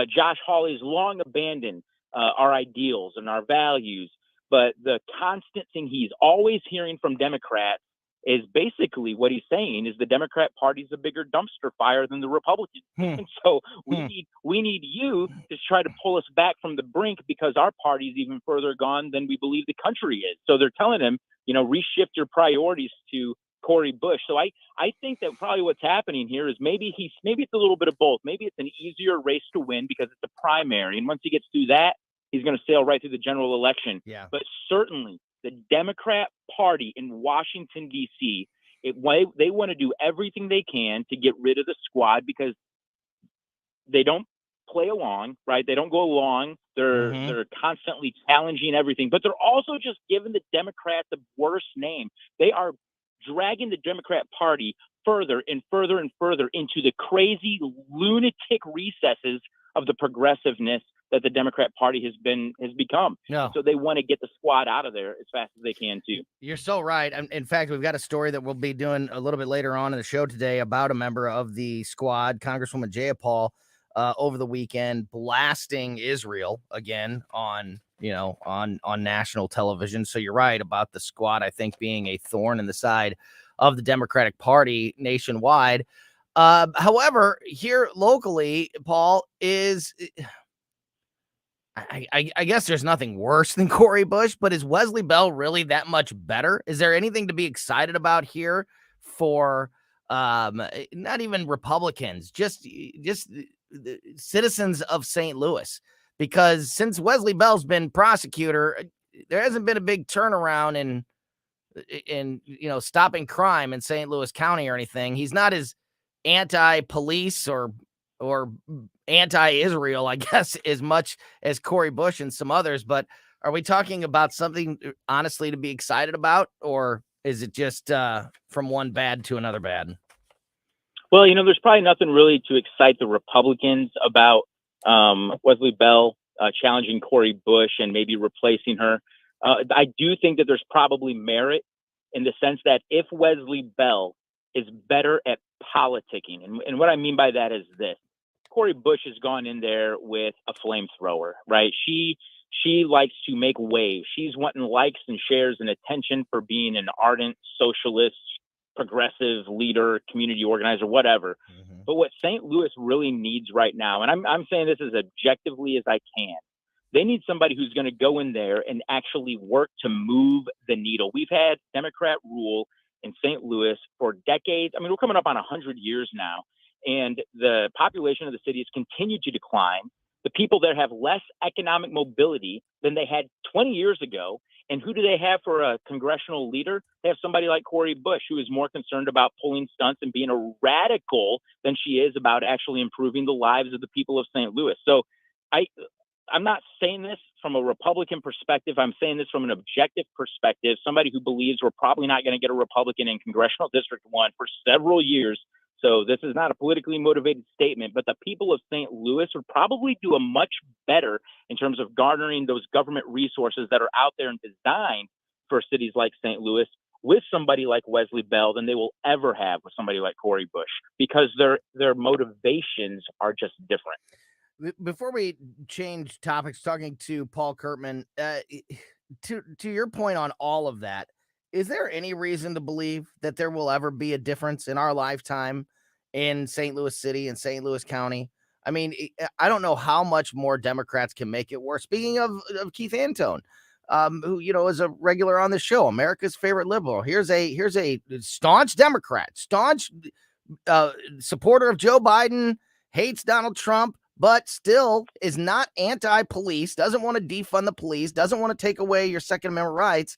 Josh Hawley's long abandoned our ideals and our values. But the constant thing he's always hearing from Democrats is basically what he's saying is the Democrat Party's a bigger dumpster fire than the Republicans. And so we need you to try to pull us back from the brink because our party's even further gone than we believe the country is. So they're telling him, reshift your priorities to Cori Bush. So I think that probably what's happening here is maybe it's a little bit of both. Maybe it's an easier race to win because it's a primary. And once he gets through that, he's going to sail right through the general election.
Yeah.
But certainly The Democrat Party in Washington, D.C., they want to do everything they can to get rid of the squad because they don't play along, right? They don't go along. They're constantly challenging everything, but they're also just giving the Democrats the worst name. They are dragging the Democrat Party further and further and further into the crazy lunatic recesses of the progressiveness that the Democrat Party has become.
No.
So they want to get the squad out of there as fast as they can too.
You're so right. In fact, we've got a story that we'll be doing a little bit later on in the show today about a member of the squad, Congresswoman Jayapal, over the weekend, blasting Israel again on national television. So you're right about the squad, I think, being a thorn in the side of the Democratic Party nationwide. However, here locally, Paul, is I guess there's nothing worse than Cori Bush, but is Wesley Bell really that much better? Is there anything to be excited about here for not even Republicans, just the citizens of St. Louis? Because since Wesley Bell's been prosecutor, there hasn't been a big turnaround in stopping crime in St. Louis County or anything. He's not as anti-police or anti-Israel, I guess, as much as Cori Bush and some others. But are we talking about something honestly to be excited about, or is it just from one bad to another bad?
Well, there's probably nothing really to excite the Republicans about Wesley Bell challenging Cori Bush and maybe replacing her. I do think that there's probably merit in the sense that if Wesley Bell is better at politicking, and what I mean by that is this: Cori Bush has gone in there with a flamethrower, right? She likes to make waves. She's wanting likes and shares and attention for being an ardent socialist, progressive leader, community organizer, whatever. But what St. Louis really needs right now, and I'm saying this as objectively as I can, they need somebody who's going to go in there and actually work to move the needle. We've had Democrat rule in St. Louis for decades. I mean, we're coming up on 100 years now, and the population of the city has continued to decline. The people there have less economic mobility than they had 20 years ago. And who do they have for a congressional leader? They have somebody like Cori Bush, who is more concerned about pulling stunts and being a radical than she is about actually improving the lives of the people of St. Louis. So I'm not saying this from a Republican perspective. I'm saying this from an objective perspective, somebody who believes we're probably not going to get a Republican in Congressional District 1 for several years. So this is not a politically motivated statement, but the people of St. Louis would probably do a much better in terms of garnering those government resources that are out there and designed for cities like St. Louis with somebody like Wesley Bell than they will ever have with somebody like Cori Bush, because their motivations are just different.
Before we change topics, talking to Paul Kurtman, to your point on all of that, is there any reason to believe that there will ever be a difference in our lifetime in St. Louis City and St. Louis County? I mean, I don't know how much more Democrats can make it worse. Speaking of Keith Antone, who is a regular on the show, America's favorite liberal. Here's a staunch Democrat, staunch supporter of Joe Biden, hates Donald Trump, but still is not anti-police, doesn't want to defund the police, doesn't want to take away your Second Amendment rights.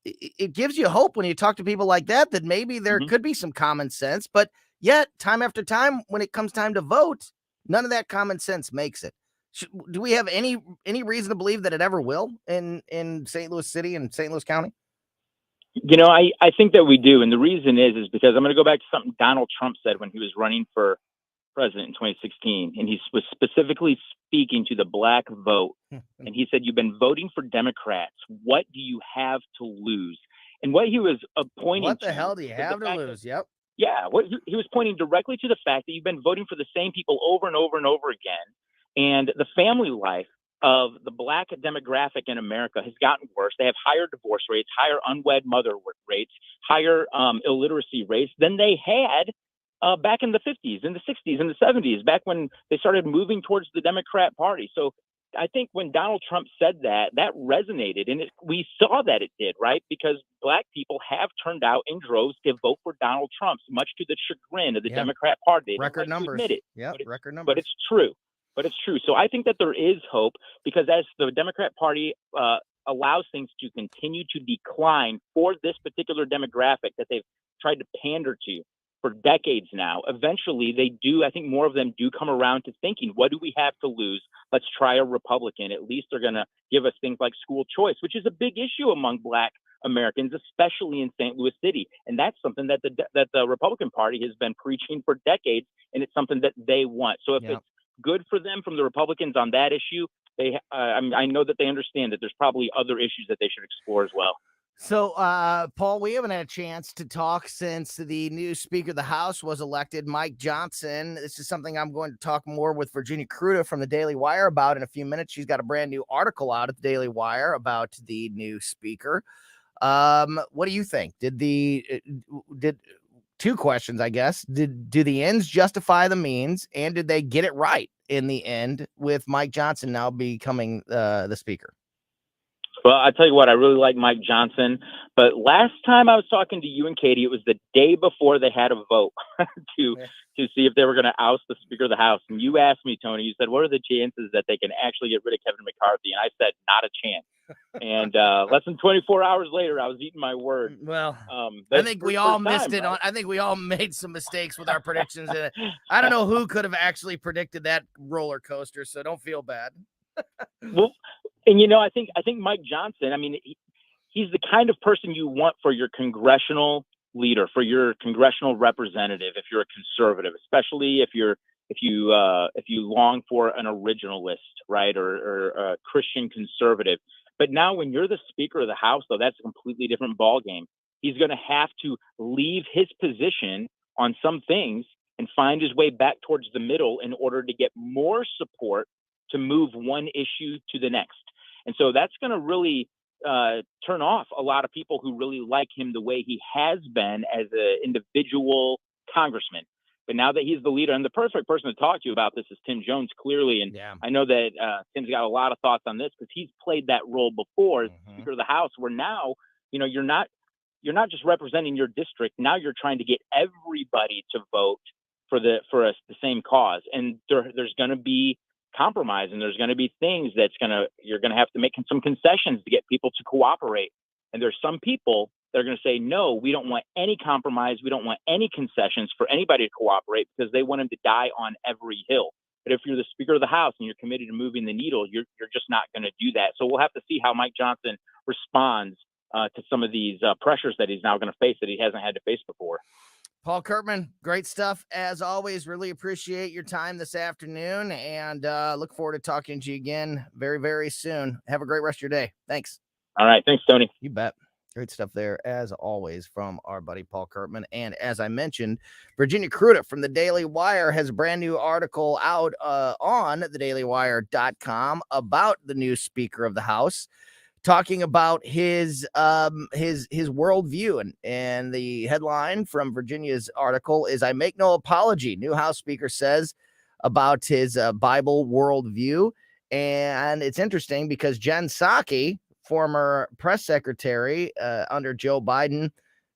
It gives you hope when you talk to people like that maybe there could be some common sense, but yet time after time, when it comes time to vote, none of that common sense makes it. Do we have any reason to believe that it ever will in St. Louis City and St. Louis County?
I think that we do. And the reason is because I'm going to go back to something Donald Trump said when he was running for president in 2016. And he was specifically speaking to the black vote. And he said, "You've been voting for Democrats. What do you have to lose?" And what he was pointing
what the
to
hell do you have to lose? Yep.
Yeah. What he was pointing directly to the fact that you've been voting for the same people over and over and over again. And the family life of the black demographic in America has gotten worse. They have higher divorce rates, higher unwed mother rates, higher illiteracy rates than they had back in the 50s, in the 60s, in the 70s, back when they started moving towards the Democrat Party. So I think when Donald Trump said that resonated, and we saw that it did, right? Because black people have turned out in droves to vote for Donald Trump, much to the chagrin of the Democrat Party. They
record numbers.
Admit it.
Yeah, record numbers.
But it's true. So I think that there is hope, because as the Democrat Party allows things to continue to decline for this particular demographic that they've tried to pander to for decades now, eventually they do, I think more of them do come around to thinking, what do we have to lose? Let's try a Republican. At least they're going to give us things like school choice, which is a big issue among Black Americans, especially in St. Louis City. And that's something that the Republican Party has been preaching for decades, and it's something that they want. So if it's good for them from the Republicans on that issue, I know that they understand that there's probably other issues that they should explore as well.
So, Paul, we haven't had a chance to talk since the new Speaker of the House was elected, Mike Johnson. This is something I'm going to talk more with Virginia Kruta from the Daily Wire about in a few minutes. She's got a brand new article out at the Daily Wire about the new Speaker. What do you think? Did two questions, I guess. Do the ends justify the means, and did they get it right in the end with Mike Johnson now becoming the Speaker?
Well, I tell you what, I really like Mike Johnson. But last time I was talking to you and Katie, it was the day before they had a vote to see if they were going to oust the Speaker of the House. And you asked me, Tony, you said, what are the chances that they can actually get rid of Kevin McCarthy? And I said, not a chance. And less than 24 hours later, I was eating my word.
Well, I think we all missed it. I think we all made some mistakes with our predictions. I don't know who could have actually predicted that roller coaster, so don't feel bad.
Well, and you know, I think Mike Johnson, I mean, he's the kind of person you want for your congressional leader, for your congressional representative, if you're a conservative, especially if you long for an originalist, right, or a Christian conservative. But now when you're the Speaker of the House, though, that's a completely different ballgame. He's going to have to leave his position on some things and find his way back towards the middle in order to get more support to move one issue to the next. And so that's going to really turn off a lot of people who really like him the way he has been as an individual congressman. But now that he's the leader, and the perfect person to talk to you about this is Tim Jones, clearly. And I know that Tim's got a lot of thoughts on this because he's played that role before as Speaker of the House, where now, you know, you're not just representing your district. Now you're trying to get everybody to vote for the same cause. And there's going to be compromise, and there's going to be things you're going to have to make some concessions to get people to cooperate. And there's some people that are going to say, no, we don't want any compromise. We don't want any concessions for anybody to cooperate because they want him to die on every hill. But if you're the Speaker of the House and you're committed to moving the needle, you're just not going to do that. So we'll have to see how Mike Johnson responds to some of these pressures that he's now going to face that he hasn't had to face before.
Paul Kurtman, great stuff as always. Really appreciate your time this afternoon, and look forward to talking to you again very, very soon. Have a great rest of your day. Thanks.
All right. Thanks, Tony.
You bet. Great stuff there, as always, from our buddy Paul Kurtman. And as I mentioned, Virginia Kruta from the Daily Wire has a brand new article out on thedailywire.com about the new Speaker of the House, talking about his worldview. And the headline from Virginia's article is, "I make no apology," new House Speaker says about his Bible worldview. And it's interesting because Jen Psaki, former press secretary under Joe Biden,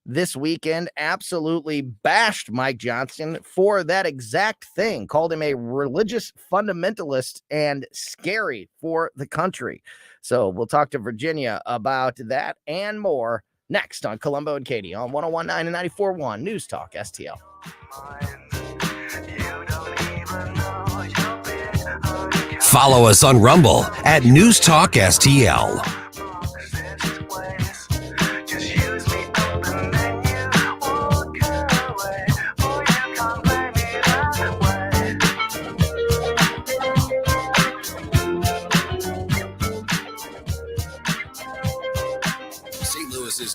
this weekend absolutely bashed Mike Johnson for that exact thing, called him a religious fundamentalist and scary for the country. So we'll talk to Virginia about that and more next on Colombo and Katie on 101.9 and 94.1 News Talk STL.
Follow us on Rumble at News Talk STL.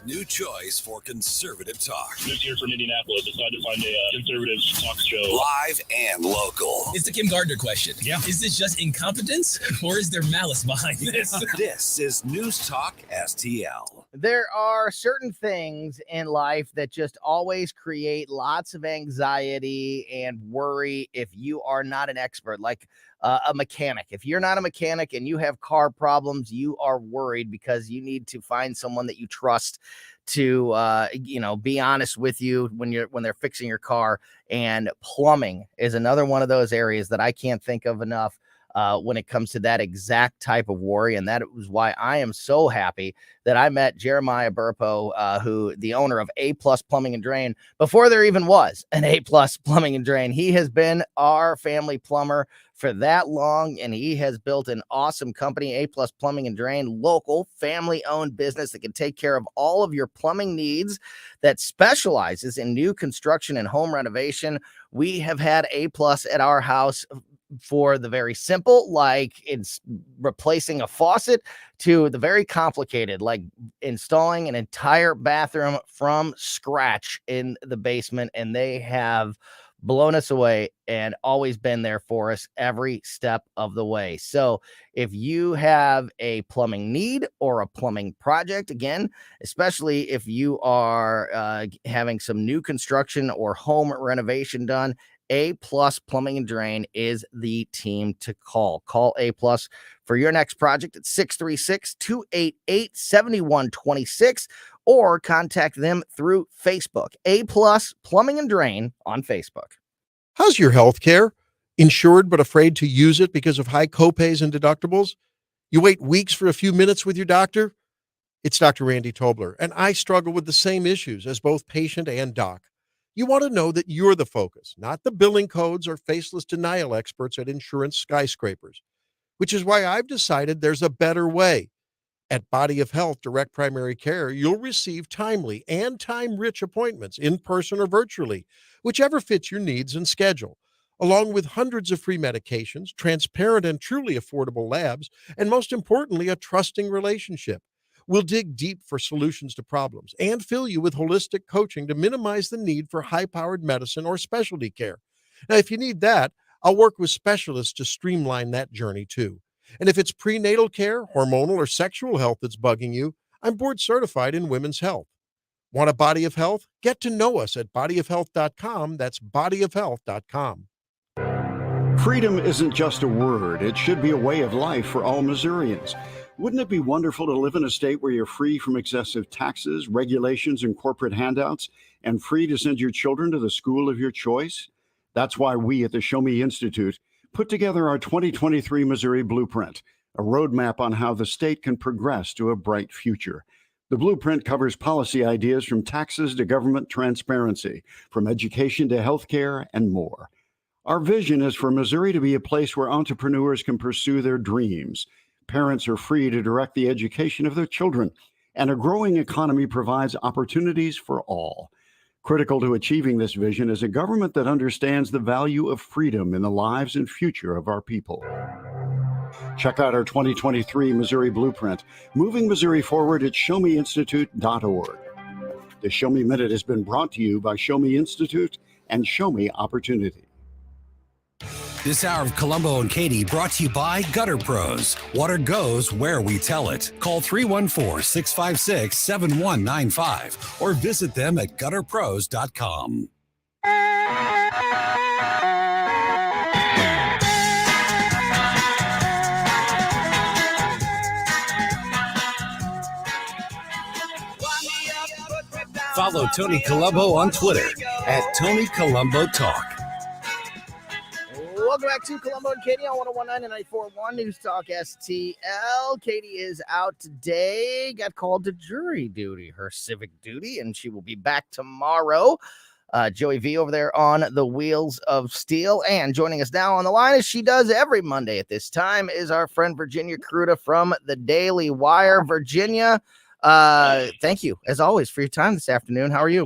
New choice for conservative talk.
This here from Indianapolis decided to find a conservative talk show.
Live and local.
It's the Kim Gardner question.
Yeah.
Is this just incompetence or is there malice behind this?
This is News Talk STL.
There are certain things in life that just always create lots of anxiety and worry if you are not an expert, like a mechanic. If you're not a mechanic and you have car problems, you are worried because you need to find someone that you trust to be honest with you when they're fixing your car. And plumbing is another one of those areas that I can't think of enough when it comes to that exact type of worry. And that was why I am so happy that I met Jeremiah Burpo, who the owner of A Plus Plumbing and Drain, before there even was an A Plus Plumbing and Drain. He has been our family plumber for that long, and he has built an awesome company, A Plus Plumbing and Drain, local family-owned business that can take care of all of your plumbing needs, that specializes in new construction and home renovation. We have had A Plus at our house for the very simple, like it's replacing a faucet, to the very complicated, like installing an entire bathroom from scratch in the basement. And they have blown us away and always been there for us every step of the way. So if you have a plumbing need or a plumbing project, again, especially if you are having some new construction or home renovation done, A Plus Plumbing and Drain is the team to call. Call A Plus for your next project at 636-288-7126 or contact them through Facebook. A Plus Plumbing and Drain on Facebook.
How's your health care? Insured but afraid to use it because of high copays and deductibles? You wait weeks for a few minutes with your doctor? It's Dr. Randy Tobler, and I struggle with the same issues as both patient and doc. You want to know that you're the focus, not the billing codes or faceless denial experts at insurance skyscrapers, which is why I've decided there's a better way. At Body of Health Direct Primary Care, you'll receive timely and time-rich appointments in person or virtually, whichever fits your needs and schedule, along with hundreds of free medications, transparent and truly affordable labs, and most importantly, a trusting relationship. We'll dig deep for solutions to problems and fill you with holistic coaching to minimize the need for high-powered medicine or specialty care. Now, if you need that, I'll work with specialists to streamline that journey too. And if it's prenatal care, hormonal, or sexual health that's bugging you, I'm board certified in women's health. Want a Body of Health? Get to know us at bodyofhealth.com. That's bodyofhealth.com.
Freedom isn't just a word. It should be a way of life for all Missourians. Wouldn't it be wonderful to live in a state where you're free from excessive taxes, regulations, and corporate handouts, and free to send your children to the school of your choice? That's why we at the Show Me Institute put together our 2023 Missouri Blueprint, a roadmap on how the state can progress to a bright future. The blueprint covers policy ideas from taxes to government transparency, from education to healthcare, and more. Our vision is for Missouri to be a place where entrepreneurs can pursue their dreams. Parents are free to direct the education of their children, and a growing economy provides opportunities for all. Critical to achieving this vision is a government that understands the value of freedom in the lives and future of our people. Check out our 2023 Missouri Blueprint, moving Missouri forward at showmeinstitute.org. The Show Me Minute has been brought to you by Show Me Institute and Show Me Opportunity.
This hour of Colombo and Katie brought to you by Gutter Pros. Water goes where we tell it. Call 314-656-7195 or visit them at gutterpros.com. Follow Tony Colombo on Twitter at Tony Colombo Talk.
Welcome back to Colombo and Katie on 101.9 and 94.1 News Talk STL. Katie is out today, got called to jury duty, her civic duty, and she will be back tomorrow. Joey V over there on the Wheels of Steel. And joining us now on the line, as she does every Monday at this time, is our friend Virginia Kruta from the Daily Wire. Virginia, thank you, as always, for your time this afternoon. How are you?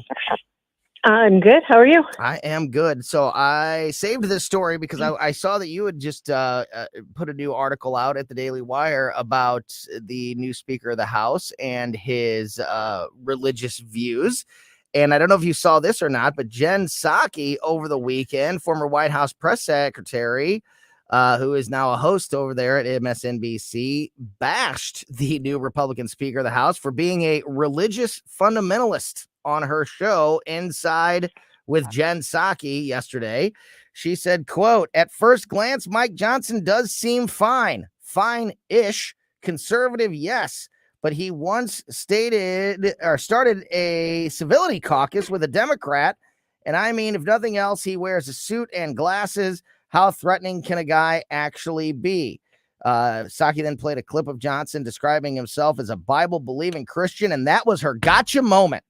I'm good. How are you?
I am good. So I saved this story because I saw that you had just put a new article out at the Daily Wire about the new Speaker of the House and his religious views. And I don't know if you saw this or not, but Jen Psaki over the weekend, former White House press secretary, who is now a host over there at MSNBC, bashed the new Republican Speaker of the House for being a religious fundamentalist on her show Inside with Jen Psaki yesterday. She said, quote, "At first glance, Mike Johnson does seem fine-ish, conservative, yes, but he once started a civility caucus with a Democrat. And I mean, if nothing else, he wears a suit and glasses. How threatening can a guy actually be? Psaki then played a clip of Johnson describing himself as a Bible-believing Christian, and that was her gotcha moment.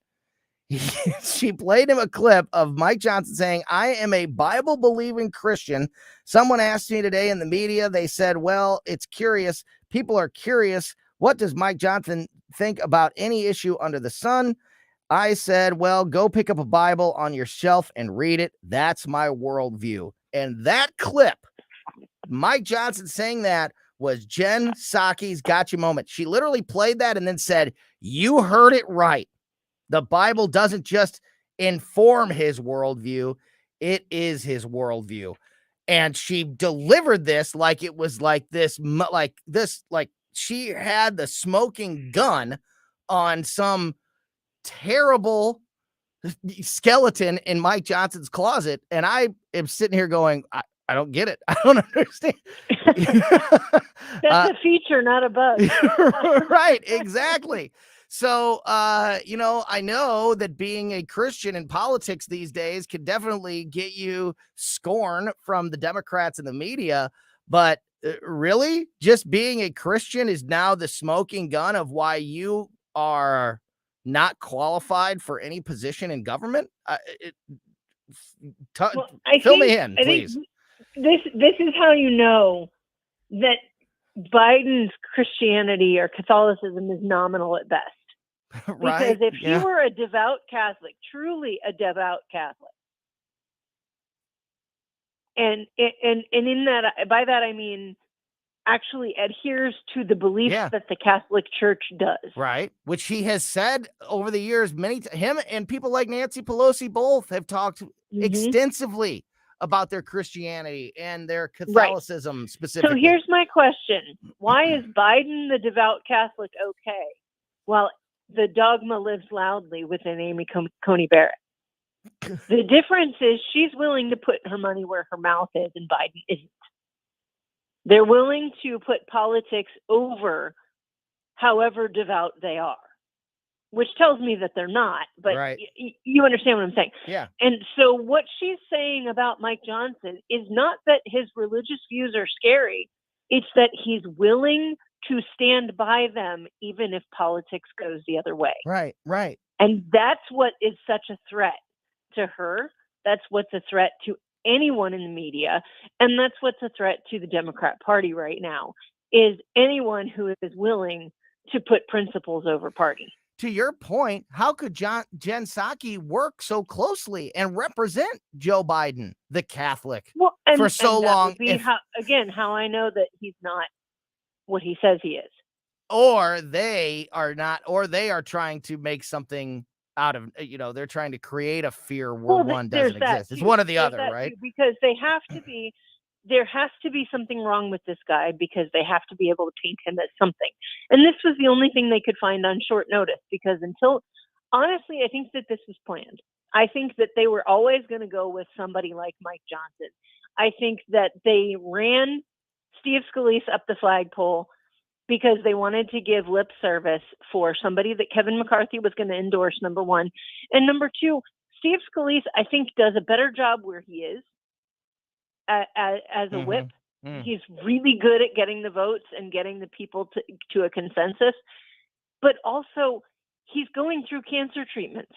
She played him a clip of Mike Johnson saying, I am a Bible-believing Christian. Someone asked me today in the media, they said, well, it's curious. People are curious. What does Mike Johnson think about any issue under the sun? I said, well, go pick up a Bible on your shelf and read it. That's my worldview. And that clip, Mike Johnson saying that, was Jen Psaki's gotcha moment. She literally played that and then said, you heard it right. The Bible doesn't just inform his worldview, it is his worldview. And she delivered this like it was like she had the smoking gun on some terrible skeleton in Mike Johnson's closet. And I am sitting here going, I don't get it. I don't understand.
That's a feature, not a bug.
Right, exactly. So, I know that being a Christian in politics these days can definitely get you scorn from the Democrats and the media. But really, just being a Christian is now the smoking gun of why you are not qualified for any position in government. Fill me in, please.
This is how you know that Biden's Christianity or Catholicism is nominal at best.
Right?
Because if he were a devout Catholic, truly a devout Catholic, and in that, by that I mean actually adheres to the beliefs that the Catholic Church does.
Right. Which he has said over the years, him and people like Nancy Pelosi both have talked extensively about their Christianity and their Catholicism specifically.
So here's my question. Why is Biden the devout Catholic okay, while the dogma lives loudly within Amy Coney Barrett? The difference is she's willing to put her money where her mouth is, and Biden isn't. They're willing to put politics over however devout they are, which tells me that they're not, but you understand what I'm saying.
Yeah.
And so what she's saying about Mike Johnson is not that his religious views are scary. It's that he's willing to stand by them, even if politics goes the other way.
Right.
And that's what is such a threat to her. That's what's a threat to anyone in the media. And that's what's a threat to the Democrat Party right now, is anyone who is willing to put principles over party.
To your point, how could Jen Psaki work so closely and represent Joe Biden, the Catholic, for so long?
Would be how I know that he's not what he says he is.
Or they are not, or they are trying to make something out of, they're trying to create a fear where one doesn't exist. It's one or the other, right?
Because they have to be, there has to be something wrong with this guy, because they have to be able to paint him as something. And this was the only thing they could find on short notice, because honestly, I think that this was planned. I think that they were always going to go with somebody like Mike Johnson. I think that they ran Steve Scalise up the flagpole because they wanted to give lip service for somebody that Kevin McCarthy was going to endorse, number one. And number two, Steve Scalise, I think, does a better job where he is as a whip. He's really good at getting the votes and getting the people to a consensus. But also, he's going through cancer treatments.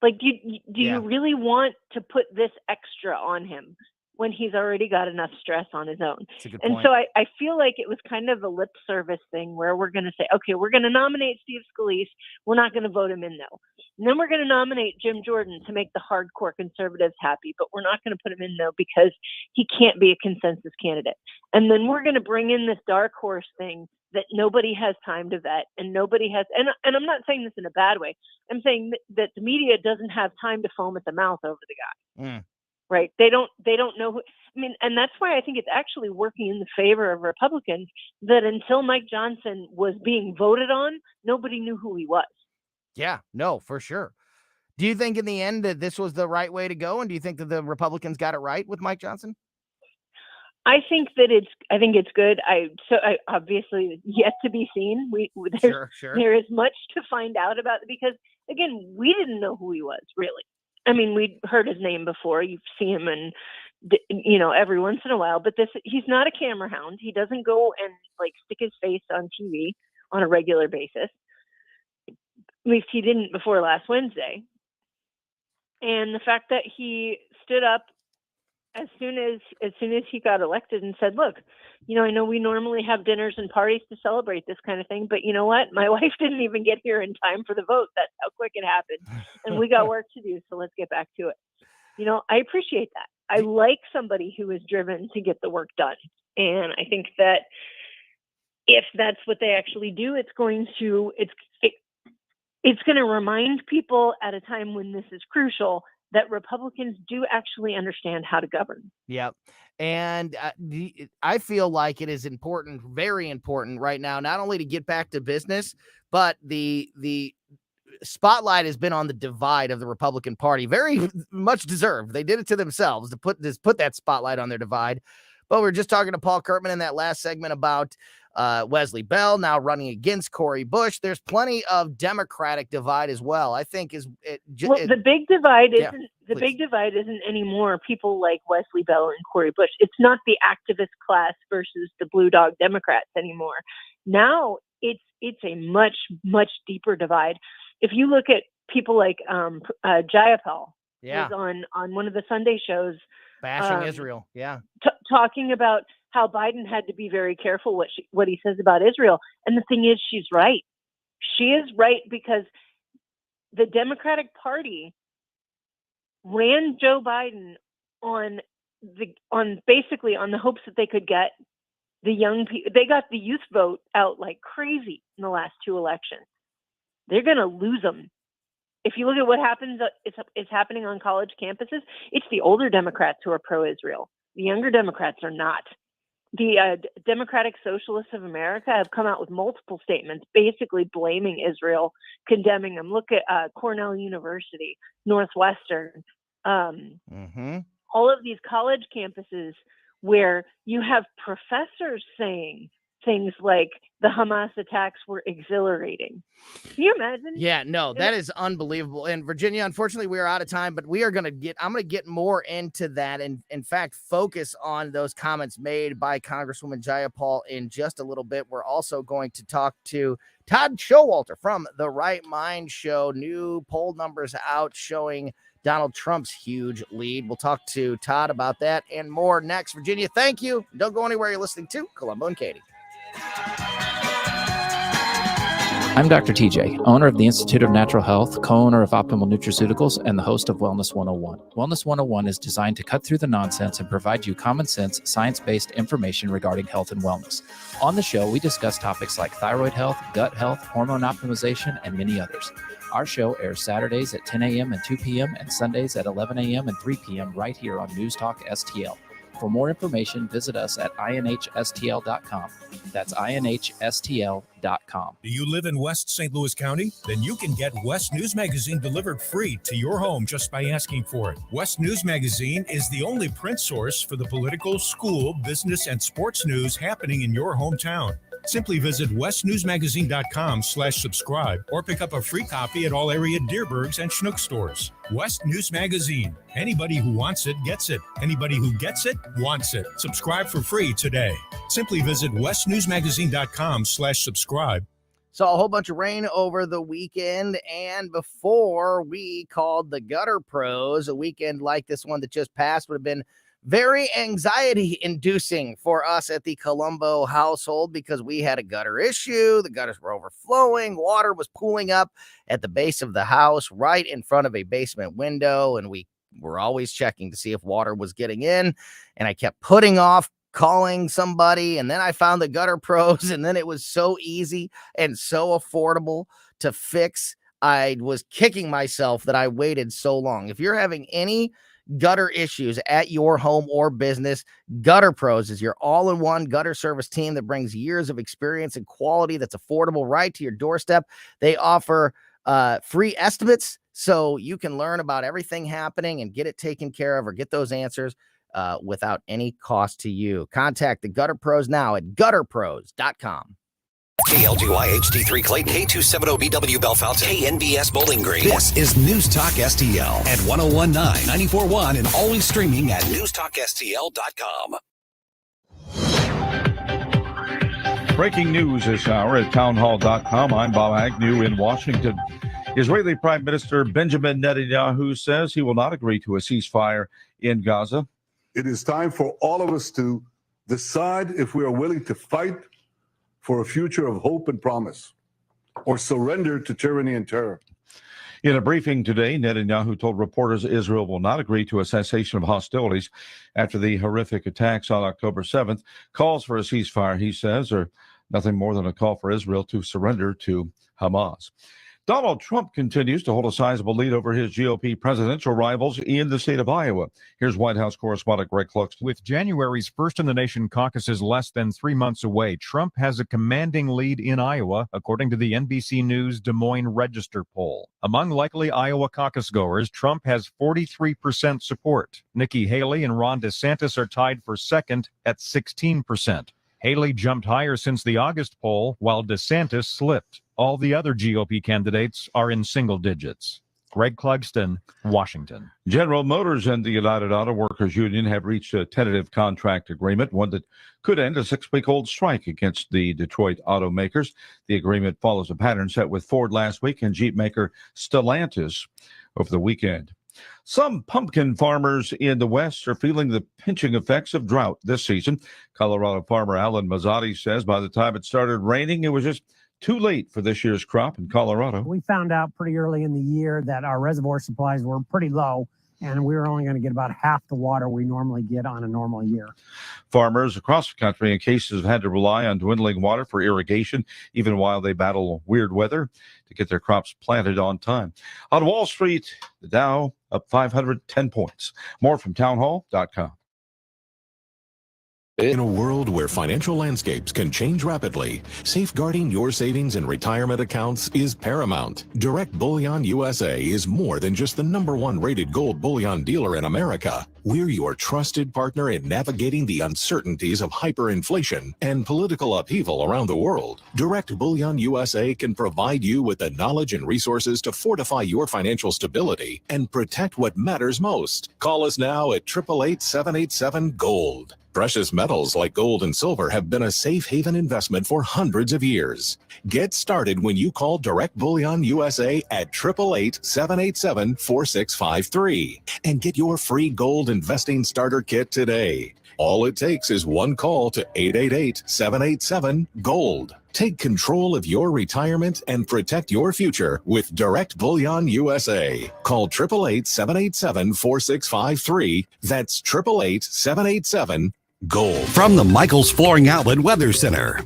Like, do you really want to put this extra on him when he's already got enough stress on his own? And so I feel like it was kind of a lip service thing where we're going to say, okay, we're going to nominate Steve Scalise. We're not going to vote him in, though. And then we're going to nominate Jim Jordan to make the hardcore conservatives happy, but we're not going to put him in, though, because he can't be a consensus candidate. And then we're going to bring in this dark horse thing that nobody has time to vet, and nobody has, and I'm not saying this in a bad way. I'm saying that the media doesn't have time to foam at the mouth over the guy. Right. They don't know who, and that's why I think it's actually working in the favor of Republicans, that until Mike Johnson was being voted on, nobody knew who he was.
Yeah, no, for sure. Do you think in the end that this was the right way to go? And do you think that the Republicans got it right with Mike Johnson?
I think it's good. I obviously yet to be seen. Sure. There is much to find out about it, because again, we didn't know who he was really. I mean, we'd heard his name before. You see him in every once in a while. But he's not a camera hound. He doesn't go and like stick his face on TV on a regular basis. At least he didn't before last Wednesday. And the fact that he stood up as soon as he got elected and said, look, I know we normally have dinners and parties to celebrate this kind of thing, but you know what? My wife didn't even get here in time for the vote. That's how quick it happened. And we got work to do. So let's get back to it. I appreciate that. I like somebody who is driven to get the work done. And I think that if that's what they actually do, it's going to remind people at a time when this is crucial that Republicans do actually understand how to govern.
Yep. And I feel like it is important, very important right now, not only to get back to business, but the spotlight has been on the divide of the Republican Party. Very much deserved. They did it to themselves to put that spotlight on their divide. But we were just talking to Paul Kurtman in that last segment about Wesley Bell now running against Cori Bush. There's plenty of Democratic divide as well. I think
the big divide isn't anymore people like Wesley Bell and Cori Bush. It's not the activist class versus the blue dog Democrats anymore. Now it's a much, much deeper divide. If you look at people like Jayapal, was on one of the Sunday shows,
bashing Israel,
talking about how Biden had to be very careful what he says about Israel. And the thing is, she's right. She is right, because the Democratic Party ran Joe Biden on basically on the hopes that they could get the young people. They got the youth vote out like crazy in the last two elections. They're going to lose them. If you look at what happens, it's happening on college campuses. It's the older Democrats who are pro-Israel. The younger Democrats are not. The Democratic Socialists of America have come out with multiple statements basically blaming Israel, condemning them. Look at Cornell University, Northwestern, all of these college campuses where you have professors saying things like the Hamas attacks were exhilarating. Can you imagine?
Yeah, no, that is unbelievable. And Virginia, unfortunately, we are out of time, but I'm going to get more into that and, in fact, focus on those comments made by Congresswoman Jayapal in just a little bit. We're also going to talk to Todd Showalter from the Right Mind Show. New poll numbers out showing Donald Trump's huge lead. We'll talk to Todd about that and more next. Virginia, thank you. Don't go anywhere. You're listening to Colombo and Katie.
I'm Dr. TJ, owner of the Institute of Natural Health, co-owner of Optimal Nutraceuticals, and the host of Wellness 101. Wellness 101 is designed to cut through the nonsense and provide you common sense, science-based information regarding health and wellness. On the show, we discuss topics like thyroid health, gut health, hormone optimization, and many others. Our show airs Saturdays at 10 a.m. and 2 p.m. and Sundays at 11 a.m. and 3 p.m. right here on News Talk STL. For more information, visit us at inhstl.com. That's inhstl.com.
Do you live in West St. Louis County? Then you can get West News Magazine delivered free to your home just by asking for it. West News Magazine is the only print source for the political, school, business, and sports news happening in your hometown. Simply visit westnewsmagazine.com/subscribe or pick up a free copy at all area Deerbergs and Schnuck stores. West News Magazine. Anybody who wants it gets it. Anybody who gets it wants it. Subscribe for free today. Simply visit westnewsmagazine.com/subscribe.
Saw a whole bunch of rain over the weekend, and before we called the Gutter Pros, a weekend like this one that just passed would have been very anxiety-inducing for us at the Colombo household because we had a gutter issue. The gutters were overflowing. Water was pooling up at the base of the house right in front of a basement window, and we were always checking to see if water was getting in, and I kept putting off calling somebody, and then I found the Gutter Pros, and then it was so easy and so affordable to fix. I was kicking myself that I waited so long. If you're having any gutter issues at your home or business, Gutter Pros is your all-in-one gutter service team that brings years of experience and quality that's affordable right to your doorstep. They offer free estimates so you can learn about everything happening and get it taken care of or get those answers without any cost to you. Contact the Gutter Pros now at gutterpros.com.
KLGY HD3 Clayton, K270BW Bellefontaine, KNBS Bowling Green. This is News Talk STL at 1019, 94.1, and always streaming at newstalkstl.com.
Breaking news this hour at townhall.com. I'm Bob Agnew in Washington. Israeli Prime Minister Benjamin Netanyahu says he will not agree to a ceasefire in Gaza.
It is time for all of us to decide if we are willing to fight for a future of hope and promise, or surrender to tyranny and terror.
In a briefing today, Netanyahu told reporters Israel will not agree to a cessation of hostilities after the horrific attacks on October 7th. Calls for a ceasefire, he says, are nothing more than a call for Israel to surrender to Hamas. Donald Trump continues to hold a sizable lead over his GOP presidential rivals in the state of Iowa. Here's White House correspondent Greg Cluxton.
With January's first-in-the-nation caucuses less than 3 months away, Trump has a commanding lead in Iowa, according to the NBC News Des Moines Register poll. Among likely Iowa caucus goers, Trump has 43% support. Nikki Haley and Ron DeSantis are tied for second at 16%. Haley jumped higher since the August poll, while DeSantis slipped. All the other GOP candidates are in single digits. Greg Clugston, Washington.
General Motors and the United Auto Workers Union have reached a tentative contract agreement, one that could end a 6-week-old strike against the Detroit automakers. The agreement follows a pattern set with Ford last week and Jeep maker Stellantis over the weekend. Some pumpkin farmers in the West are feeling the pinching effects of drought this season. Colorado farmer Alan Mazzotti says by the time it started raining, it was just too late for this year's crop in Colorado.
We found out pretty early in the year that our reservoir supplies were pretty low, and we were only going to get about half the water we normally get on a normal year.
Farmers across the country in cases have had to rely on dwindling water for irrigation, even while they battle weird weather to get their crops planted on time. On Wall Street, the Dow up 510 points. More from townhall.com.
In a world where financial landscapes can change rapidly, safeguarding your savings and retirement accounts is paramount. Direct Bullion USA is more than just the #1 rated gold bullion dealer in America. We're your trusted partner in navigating the uncertainties of hyperinflation and political upheaval around the world. Direct Bullion USA can provide you with the knowledge and resources to fortify your financial stability and protect what matters most. Call us now at 888-787-GOLD. Precious metals like gold and silver have been a safe haven investment for hundreds of years. Get started when you call Direct Bullion USA at 888-787-4653 and get your free gold investing starter kit today. All it takes is one call to 888-787-GOLD. Take control of your retirement and protect your future with Direct Bullion USA. Call 888-787-4653. That's 888-787-GOLD.
From the Michaels Flooring Outlet Weather Center.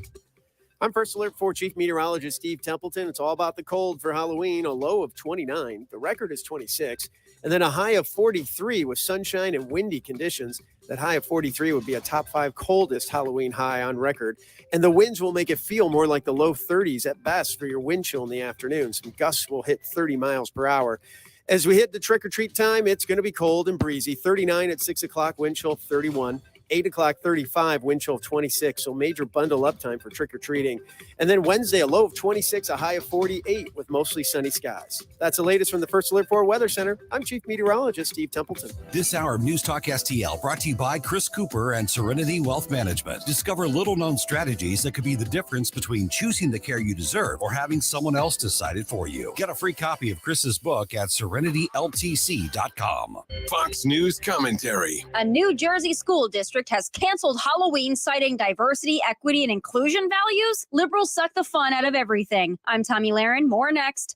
I'm First Alert 4 Chief Meteorologist Steve Templeton. It's all about the cold for Halloween. A low of 29. The record is 26. And then a high of 43 with sunshine and windy conditions. That high of 43 would be a top 5 coldest Halloween high on record. And the winds will make it feel more like the low 30s at best for your wind chill in the afternoon. Some gusts will hit 30 miles per hour. As we hit the trick-or-treat time, it's going to be cold and breezy. 39 at 6 o'clock, wind chill 31. 8 o'clock, 35, wind chill of 26. So major bundle up time for trick-or-treating. And then Wednesday, a low of 26, a high of 48 with mostly sunny skies. That's the latest from the First Alert 4 Weather Center. I'm Chief Meteorologist Steve Templeton.
This hour of News Talk STL brought to you by Chris Cooper and Serenity Wealth Management. Discover little-known strategies that could be the difference between choosing the care you deserve or having someone else decide it for you. Get a free copy of Chris's book at serenityltc.com.
Fox News commentary.
A New Jersey school district has canceled Halloween, citing diversity, equity, and inclusion values. Liberals suck the fun out of everything. I'm Tommy Lahren. More next.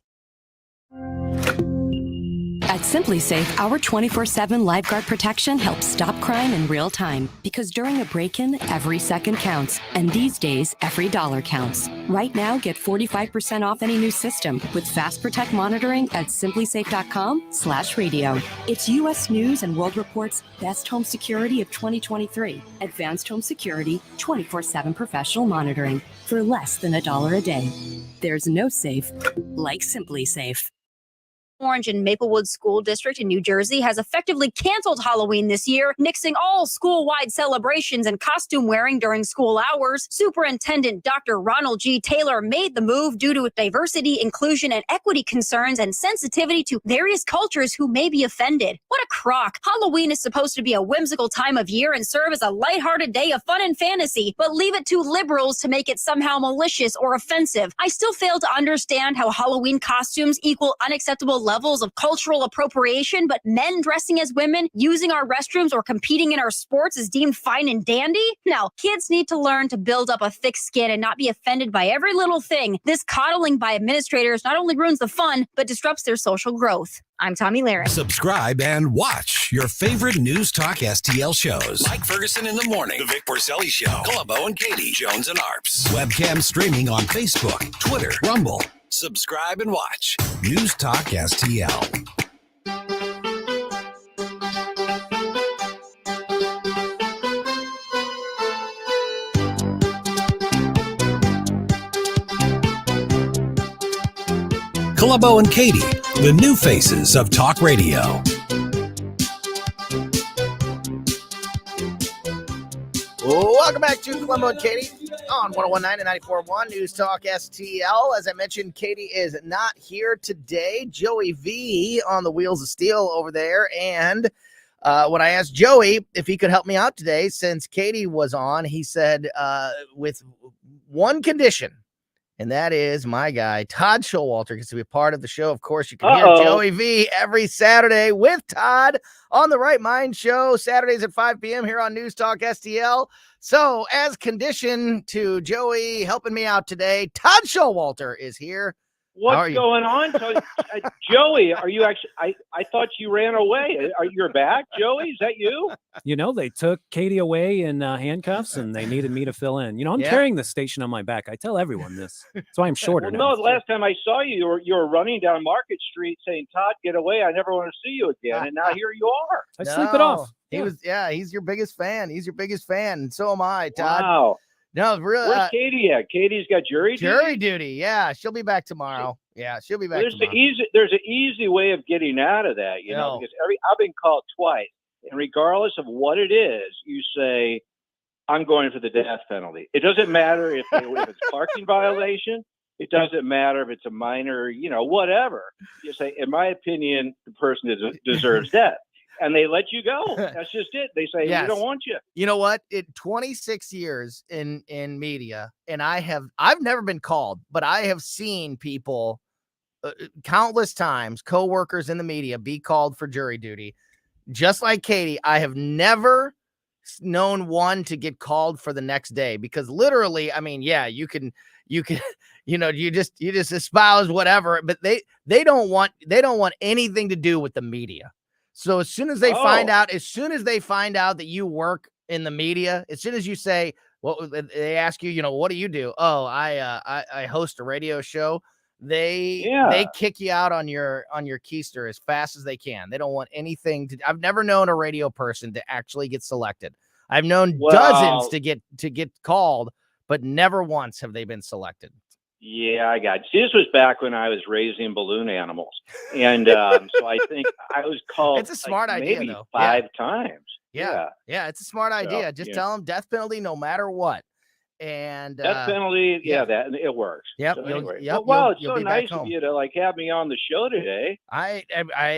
At Simply Safe, our 24/7 lifeguard protection helps stop crime in real time. Because during a break-in, every second counts. And these days, every dollar counts. Right now, get 45% off any new system with Fast Protect monitoring at simplysafe.com/radio. It's U.S. News and World Report's Best Home Security of 2023. Advanced Home Security, 24/7 professional monitoring for less than $1 a day. There's no safe like Simply Safe.
Orange and Maplewood School District in New Jersey has effectively canceled Halloween this year, nixing all school-wide celebrations and costume wearing during school hours. Superintendent Dr. Ronald G. Taylor made the move due to diversity, inclusion, and equity concerns and sensitivity to various cultures who may be offended. What a crock. Halloween is supposed to be a whimsical time of year and serve as a lighthearted day of fun and fantasy, but leave it to liberals to make it somehow malicious or offensive. I still fail to understand how Halloween costumes equal unacceptable levels of cultural appropriation, but men dressing as women, using our restrooms, or competing in our sports is deemed fine and dandy? No, kids need to learn to build up a thick skin and not be offended by every little thing. This coddling by administrators not only ruins the fun, but disrupts their social growth. I'm Tommy Laren.
Subscribe and watch your favorite News Talk STL shows. Mike Ferguson in the morning, The Vic Porcelli Show, Colombo and Katie, Jones and Arps. Webcam streaming on Facebook, Twitter, Rumble. Subscribe and watch News Talk STL. Colombo and Katie, the new faces of talk radio.
Welcome back to Colombo and Katie on 101.9 and 94.1 News Talk STL. As I mentioned, Katie is not here today. Joey V on the wheels of steel over there. And when I asked Joey if he could help me out today, since Katie was on, he said with one condition, and that is my guy, Todd Showalter, gets to be a part of the show. Of course, you can hear Joey V every Saturday with Todd on the Right Mind Show, Saturdays at 5 p.m. here on News Talk STL. So as condition to Joey helping me out today, Todd Showalter is here.
What's going on? So, Joey, are you actually, I thought you ran away. You're back, Joey? Is that you?
You know, they took Katie away in handcuffs and they needed me to fill in. You know, I'm carrying the station on my back. I tell everyone this. That's why I'm shorter now.
No, the last time I saw you, you were running down Market Street saying, Todd, get away. I never want to see you again. And now here you are.
I sleep it off.
He's your biggest fan. He's your biggest fan. And so am I, Todd.
Wow.
No, really.
Where's Katie at? Katie's got jury duty?
Jury duty. Yeah, she'll be back tomorrow. She'll be back tomorrow.
There's an easy way of getting out of that, you know, because I've been called twice. And regardless of what it is, you say, I'm going for the death penalty. It doesn't matter if it's parking violation. It doesn't matter if it's a minor, you know, whatever. You say, in my opinion, the person deserves death. And they let you go. That's just it. They say, we don't want you.
You know what? 26 years in media, and I've never been called, but I have seen people countless times, co-workers in the media, be called for jury duty. Just like Katie, I have never known one to get called for the next day, because literally, I mean, you can, you know, you just espouse whatever, but they don't want anything to do with the media. So as soon as they find out that you work in the media, as soon as you say, they ask you, you know, what do you do? Oh, I host a radio show. They kick you out on your keister as fast as they can. They don't want anything to. I've never known a radio person to actually get selected. I've known dozens to get called, but never once have they been selected.
Yeah, I got it. See, this was back when I was raising balloon animals. And so I think I was called
it's a smart idea,
maybe
though.
5 times.
Yeah, it's a smart idea. Just tell them death penalty no matter what. And
death penalty, that it works.
Yep.
So anyway,
Yep.
Wow, it's so nice of you to have me on the show today.
I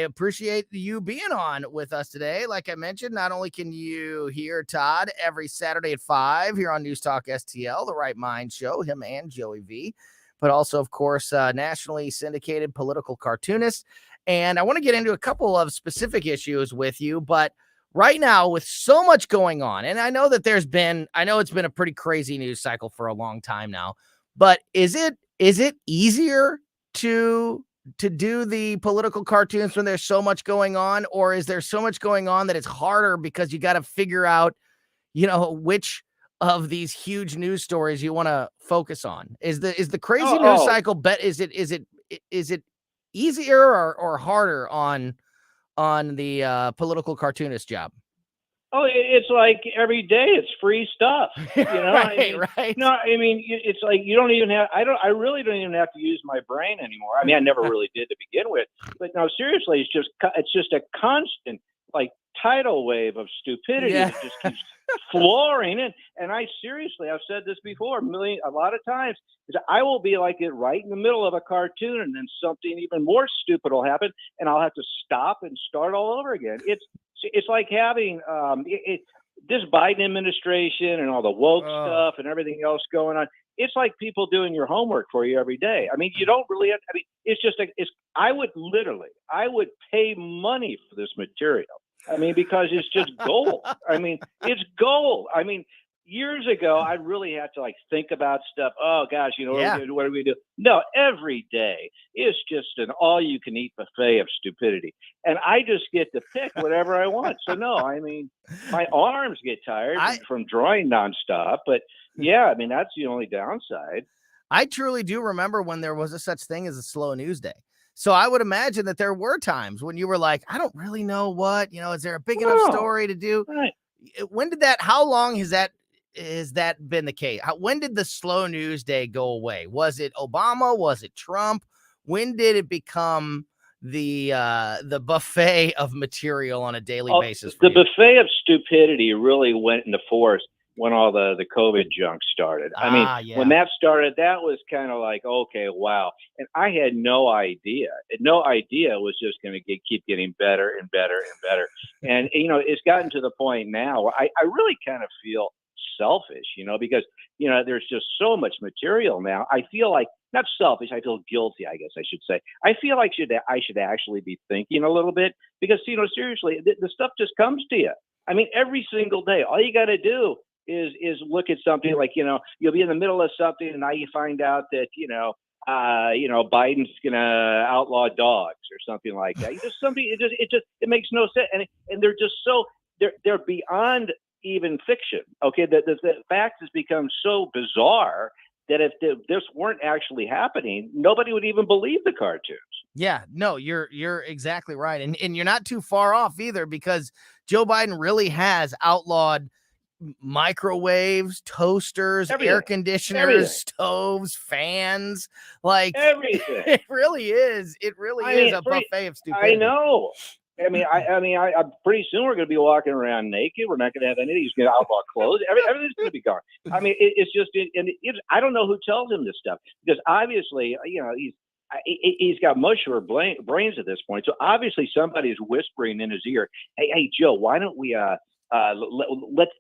appreciate you being on with us today. Like I mentioned, not only can you hear Todd every Saturday at 5 here on News Talk STL, the Right Mind Show, him and Joey V, but also, of course, nationally syndicated political cartoonist. And I want to get into a couple of specific issues with you, but right now, with so much going on, and I know that it's been a pretty crazy news cycle for a long time now, but is it easier to do the political cartoons when there's so much going on, or is there so much going on that it's harder because you got to figure out, you know, which of these huge news stories you want to focus on? Is the crazy news cycle is it easier or harder on the political cartoonist job?
Oh, it's like every day it's free stuff. You know,
right.
No, I mean, it's like you don't even have. I really don't even have to use my brain anymore. I mean, I never really did to begin with. But no, seriously, it's just a constant like tidal wave of stupidity that just keeps flooring in. And I've said this before a lot of times, is I will be like it right in the middle of a cartoon, and then something even more stupid will happen, and I'll have to stop and start all over again. It's like having this Biden administration and all the woke stuff and everything else going on. It's like people doing your homework for you every day. I mean, you don't really have, I mean, it's just like, I would pay money for this material. I mean, because it's just gold. I mean, it's gold. I mean, years ago, I really had to like think about stuff. Oh gosh, what do we do? No, every day is just an all-you-can-eat buffet of stupidity, and I just get to pick whatever I want. So no, I mean, my arms get tired from drawing nonstop, but yeah, I mean that's the only downside.
I truly do remember when there was a such thing as a slow news day. So I would imagine that there were times when you were like, I don't really know what, is there a big enough story to do?
Right.
When did how long has that been the case? When did the slow news day go away? Was it Obama? Was it Trump? When did it become the buffet of material on a daily basis?
The buffet of stupidity really went into force when all the COVID junk started. I mean, when that started, that was kind of like, okay, wow. And I had no idea. No idea it was just going to keep getting better and better and better. And, it's gotten to the point now where I really kind of feel selfish, because, there's just so much material now. I feel like, not selfish, I feel guilty, I guess I should say. I feel like I should actually be thinking a little bit because, seriously, the stuff just comes to you. I mean, every single day, all you got to do is look at something like, you'll be in the middle of something and now you find out that, Biden's going to outlaw dogs or something like that. It makes no sense. And they're just they're beyond even fiction. Okay. The fact has become so bizarre that if this weren't actually happening, nobody would even believe the cartoons.
Yeah, no, you're exactly right. And you're not too far off either, because Joe Biden really has outlawed microwaves, toasters, air conditioners, stoves, fans, like
everything.
It really is a buffet of stupidity.
I know. I mean, I'm pretty soon we're going to be walking around naked. We're not going to have any of these outlaw clothes. Everything's going to be gone. I mean, I don't know who tells him this stuff, because obviously, he's got mushier brains at this point. So obviously somebody's whispering in his ear, hey, Joe, why don't we let's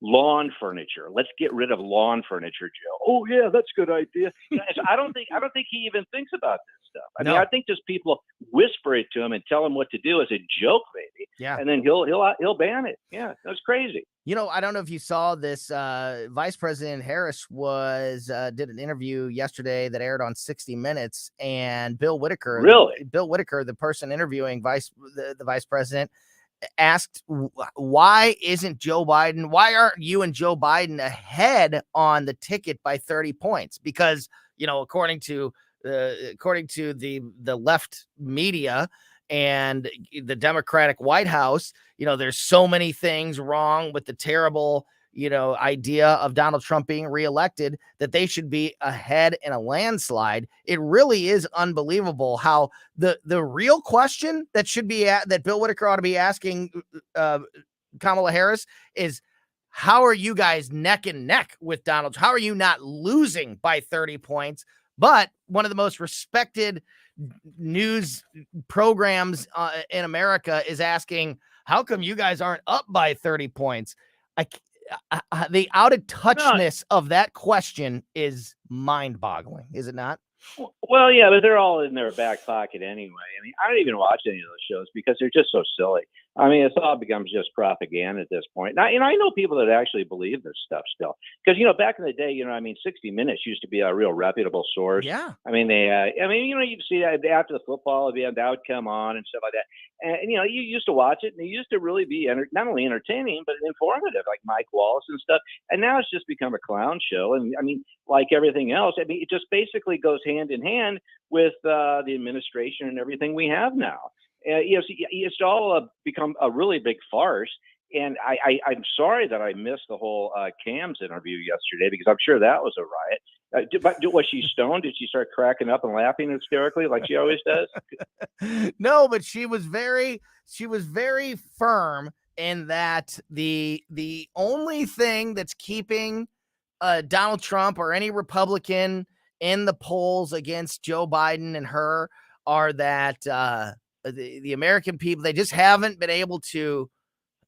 lawn furniture. Let's get rid of lawn furniture, Joe. Oh yeah, that's a good idea. So I don't think he even thinks about this stuff. I mean, I think just people whisper it to him and tell him what to do as a joke, maybe.
Yeah.
And then he'll ban it. Yeah, that's crazy.
I don't know if you saw this. Vice President Harris did an interview yesterday that aired on 60 Minutes, and Bill Whitaker, the person interviewing the vice president, asked, why aren't you and Joe Biden ahead on the ticket by 30 points? Because, according to the left media and the Democratic White House, there's so many things wrong with the terrible, idea of Donald Trump being reelected that they should be ahead in a landslide. It really is unbelievable how the real question that Bill Whitaker ought to be asking Kamala Harris is, how are you guys neck and neck with Donald? How are you not losing by 30 points? But one of the most respected news programs in America is asking, how come you guys aren't up by 30 points? The out of touchness of that question is mind-boggling, is it not?
Well, yeah, but they're all in their back pocket anyway. I mean, I don't even watch any of those shows because they're just so silly. I mean, it's all becomes just propaganda at this point. Now, I know people that actually believe this stuff still, because back in the day, 60 Minutes used to be a real reputable source.
Yeah.
I mean, you'd see after the football, that would come on and stuff like that, and you used to watch it, and it used to really be not only entertaining but informative, like Mike Wallace and stuff. And now it's just become a clown show, and I mean, like everything else, I mean, it just basically goes hand in hand with the administration and everything we have now. It's all become a really big farce. And I'm sorry that I missed the whole Cam's interview yesterday because I'm sure that was a riot. Was she stoned? Did she start cracking up and laughing hysterically like she always does?
No, but she was very firm in that the only thing that's keeping Donald Trump or any Republican in the polls against Joe Biden and her are that the American people, they just haven't been able to.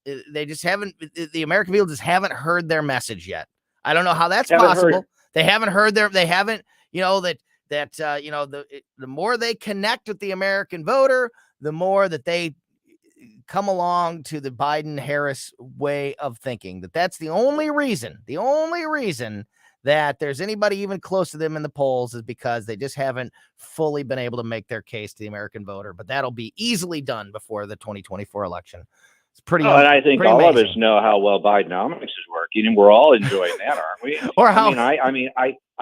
The American people just haven't heard their message yet. I don't know how that's possible. They haven't heard they haven't, the more they connect with the American voter, the more that they come along to the Biden-Harris way of thinking. That's the only reason that there's anybody even close to them in the polls is because they just haven't fully been able to make their case to the American voter. But that'll be easily done before the 2024 election. It's pretty.
And I think all
amazing.
of us know how well Bidenomics is working, and we're all enjoying that, aren't we?
Or how?
I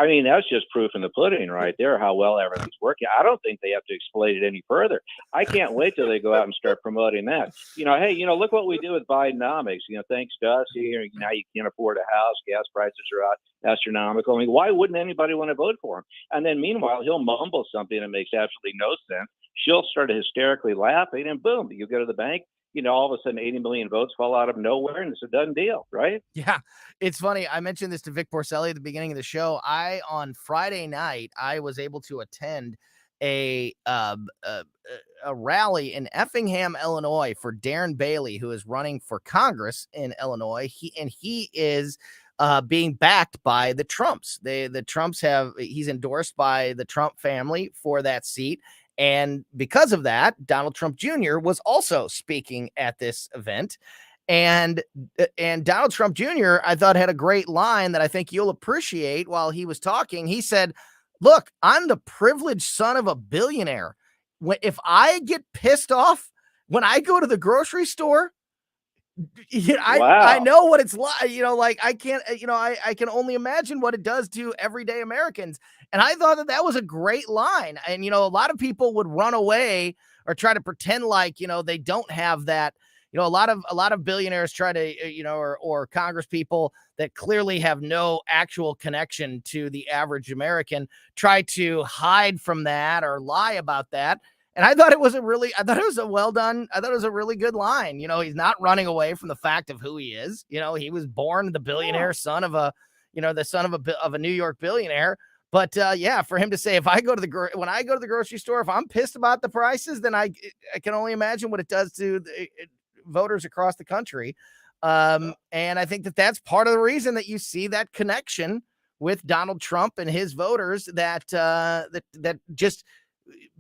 mean, that's just proof in the pudding, right there. How well everything's working. I don't think they have to explain it any further. I can't wait till they go out and start promoting that. Hey, look what we do with Bidenomics. Thanks to us, now you can't afford a house. Gas prices are out astronomical. I mean, why wouldn't anybody want to vote for him? And then meanwhile, he'll mumble something that makes absolutely no sense. She'll start hysterically laughing, and boom, you go to the bank. All of a sudden 80 million votes fall out of nowhere and it's a done deal, right?
Yeah. It's funny. I mentioned this to Vic Porcelli at the beginning of the show. On Friday night, I was able to attend a rally in Effingham, Illinois for Darren Bailey, who is running for Congress in Illinois. He is being backed by the Trumps. The Trumps he's endorsed by the Trump family for that seat. And because of that, Donald Trump Jr. was also speaking at this event. And Donald Trump Jr., I thought, had a great line that I think you'll appreciate while he was talking. He said, look, I'm the privileged son of a billionaire. If I get pissed off when I go to the grocery store, I know what it's like, I can't, I can only imagine what it does to everyday Americans. And I thought that was a great line. And, a lot of people would run away or try to pretend like, they don't have that. A lot of billionaires try to, or Congress people that clearly have no actual connection to the average American try to hide from that or lie about that. And I thought it was a really good line. He's not running away from the fact of who he is. He was born the billionaire son of the son of a New York billionaire. But for him to say, when I go to the grocery store, if I'm pissed about the prices, then I can only imagine what it does to the voters across the country. And I think that's part of the reason that you see that connection with Donald Trump and his voters, that just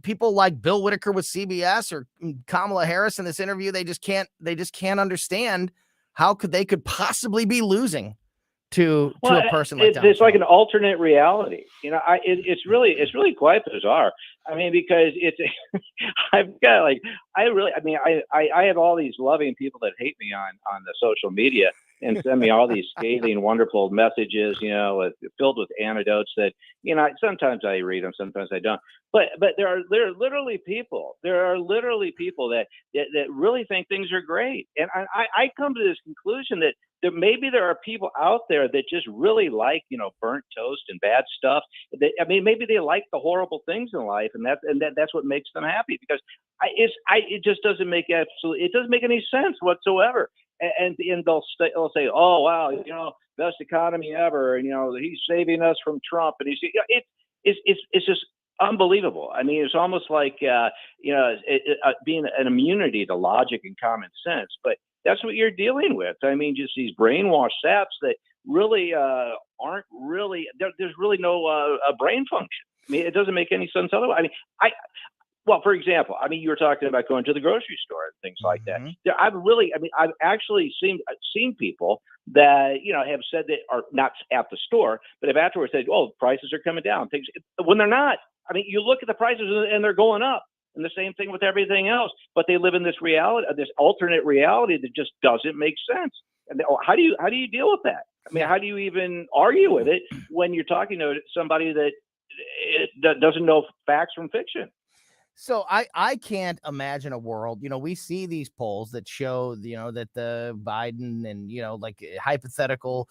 people like Bill Whitaker with CBS or Kamala Harris in this interview, they just can't understand how they could possibly be losing to a person like Donald
it's
Trump.
Like an alternate reality. It's really quite bizarre. I mean, because I've got I have all these loving people that hate me on the social media and send me all these scathing, wonderful messages, filled with anecdotes that, sometimes I read them, sometimes I don't. But there are literally people that really think things are great. And I come to this conclusion that maybe there are people out there that just really like, burnt toast and bad stuff. Maybe they like the horrible things in life, and that's what makes them happy, because it just doesn't make any sense whatsoever. And they'll say, oh wow, best economy ever, and he's saving us from Trump, and it's just unbelievable. I mean, it's almost like being an immunity to logic and common sense, but that's what you're dealing with. I mean, just these brainwashed saps that really aren't really there's really no brain function. I mean, it doesn't make any sense otherwise. I mean, well, for example, you were talking about going to the grocery store and things like that. I've actually seen people that, have said that are not at the store, but have afterwards said, oh, prices are coming down. Things when they're not. I mean, you look at the prices and they're going up. And the same thing with everything else. But they live in this reality, this alternate reality that just doesn't make sense. And how do you deal with that? I mean, how do you even argue with it when you're talking to somebody that doesn't know facts from fiction?
So I can't imagine a world, we see these polls that show, that the Biden and, like hypothetical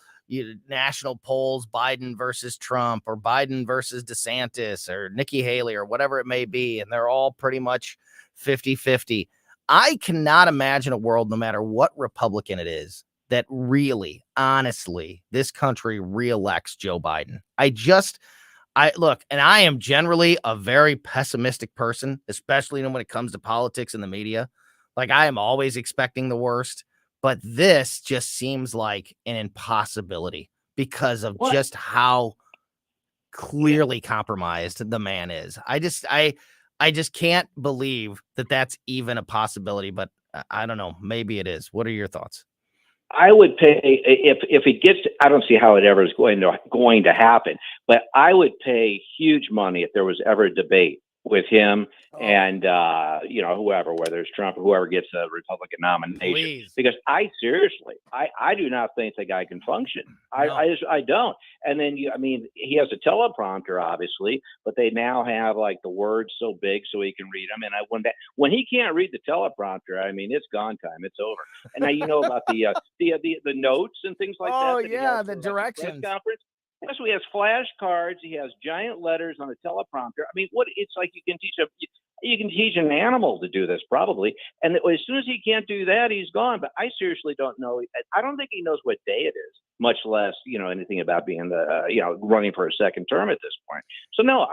national polls, Biden versus Trump or Biden versus DeSantis or Nikki Haley or whatever it may be. And they're all pretty much 50-50. I cannot imagine a world, no matter what Republican it is, that really, honestly, this country reelects Joe Biden. Look, and I am generally a very pessimistic person, especially when it comes to politics and the media. Like, I am always expecting the worst, but this just seems like an impossibility because of just how clearly compromised the man is. I just can't believe that that's even a possibility, but I don't know. Maybe it is. What are your thoughts?
I would pay if it gets. I don't see how it ever is going to happen, but I would pay huge money if there was ever a debate with him and whoever, whether it's Trump or whoever gets a Republican nomination.
Please.
Because I do not think the guy can function. I don't. And then he has a teleprompter, obviously, but they now have like the words so big so he can read them. And when he can't read the teleprompter, it's gone time. It's over. And now about the notes and things like that.
Oh yeah, the directions.
Conference. Yes, he has flashcards. He has giant letters on a teleprompter. It's like you can teach an animal to do this probably. And as soon as he can't do that, he's gone. But I seriously don't know. I don't think he knows what day it is, much less, anything about being running for a second term at this point. So no,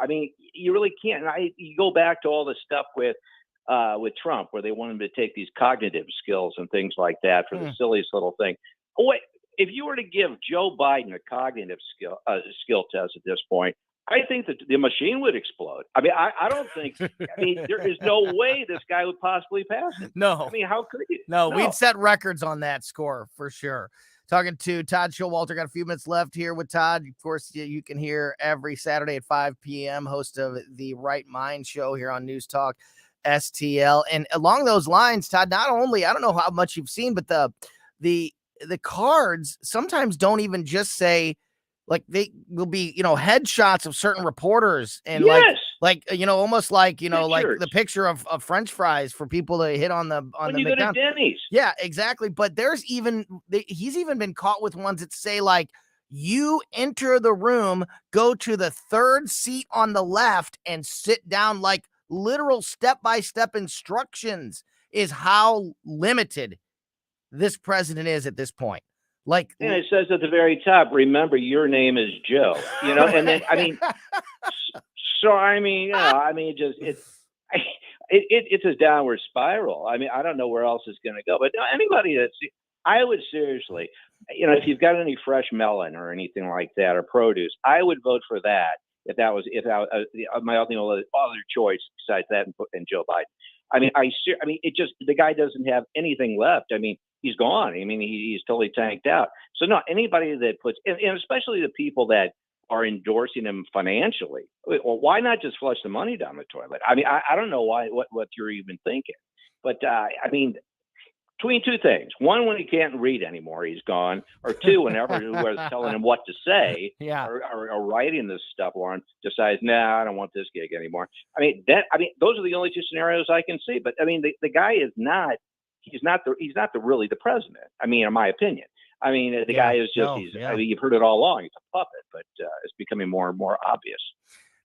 you really can't. And you go back to all the stuff with Trump, where they want him to take these cognitive skills and things like that for the silliest little thing. Oh, wait. If you were to give Joe Biden a cognitive skill test at this point, I think that the machine would explode. I don't think. There is no way this guy would possibly pass it.
No.
How could he?
No, we'd set records on that score for sure. Talking to Todd Showalter. Got a few minutes left here with Todd. Of course, you can hear every Saturday at 5 p.m. host of the Right Mind Show here on News Talk STL. And along those lines, Todd, not only, I don't know how much you've seen, but the cards sometimes don't even just say, like, they will be, headshots of certain reporters and almost like, like the picture of French fries for people to hit on the
you go to Denny's.
Yeah, exactly. But he's even been caught with ones that say, like, you enter the room, go to the third seat on the left and sit down. Like, literal step-by-step instructions is how limited this president is at this point. Like,
and it says at the very top, remember, your name is Joe, and then, it's a downward spiral. I don't know where else it's going to go, but anybody I would seriously, if you've got any fresh melon or anything like that, or produce, I would vote for that. If that was my other choice besides that and Joe Biden. The guy doesn't have anything left. He's gone. He's totally tanked out. So no, anybody that puts, and especially the people that are endorsing him financially, well, why not just flush the money down the toilet? I don't know what you're even thinking, but between two things: one, when he can't read anymore, he's gone; or two, whenever whoever's telling him what to say, or writing this stuff, Warren decides, I don't want this gig anymore. Those are the only two scenarios I can see. But the guy is not. He's not really the president. In my opinion. The guy is just. You've heard it all along. He's a puppet, but it's becoming more and more obvious.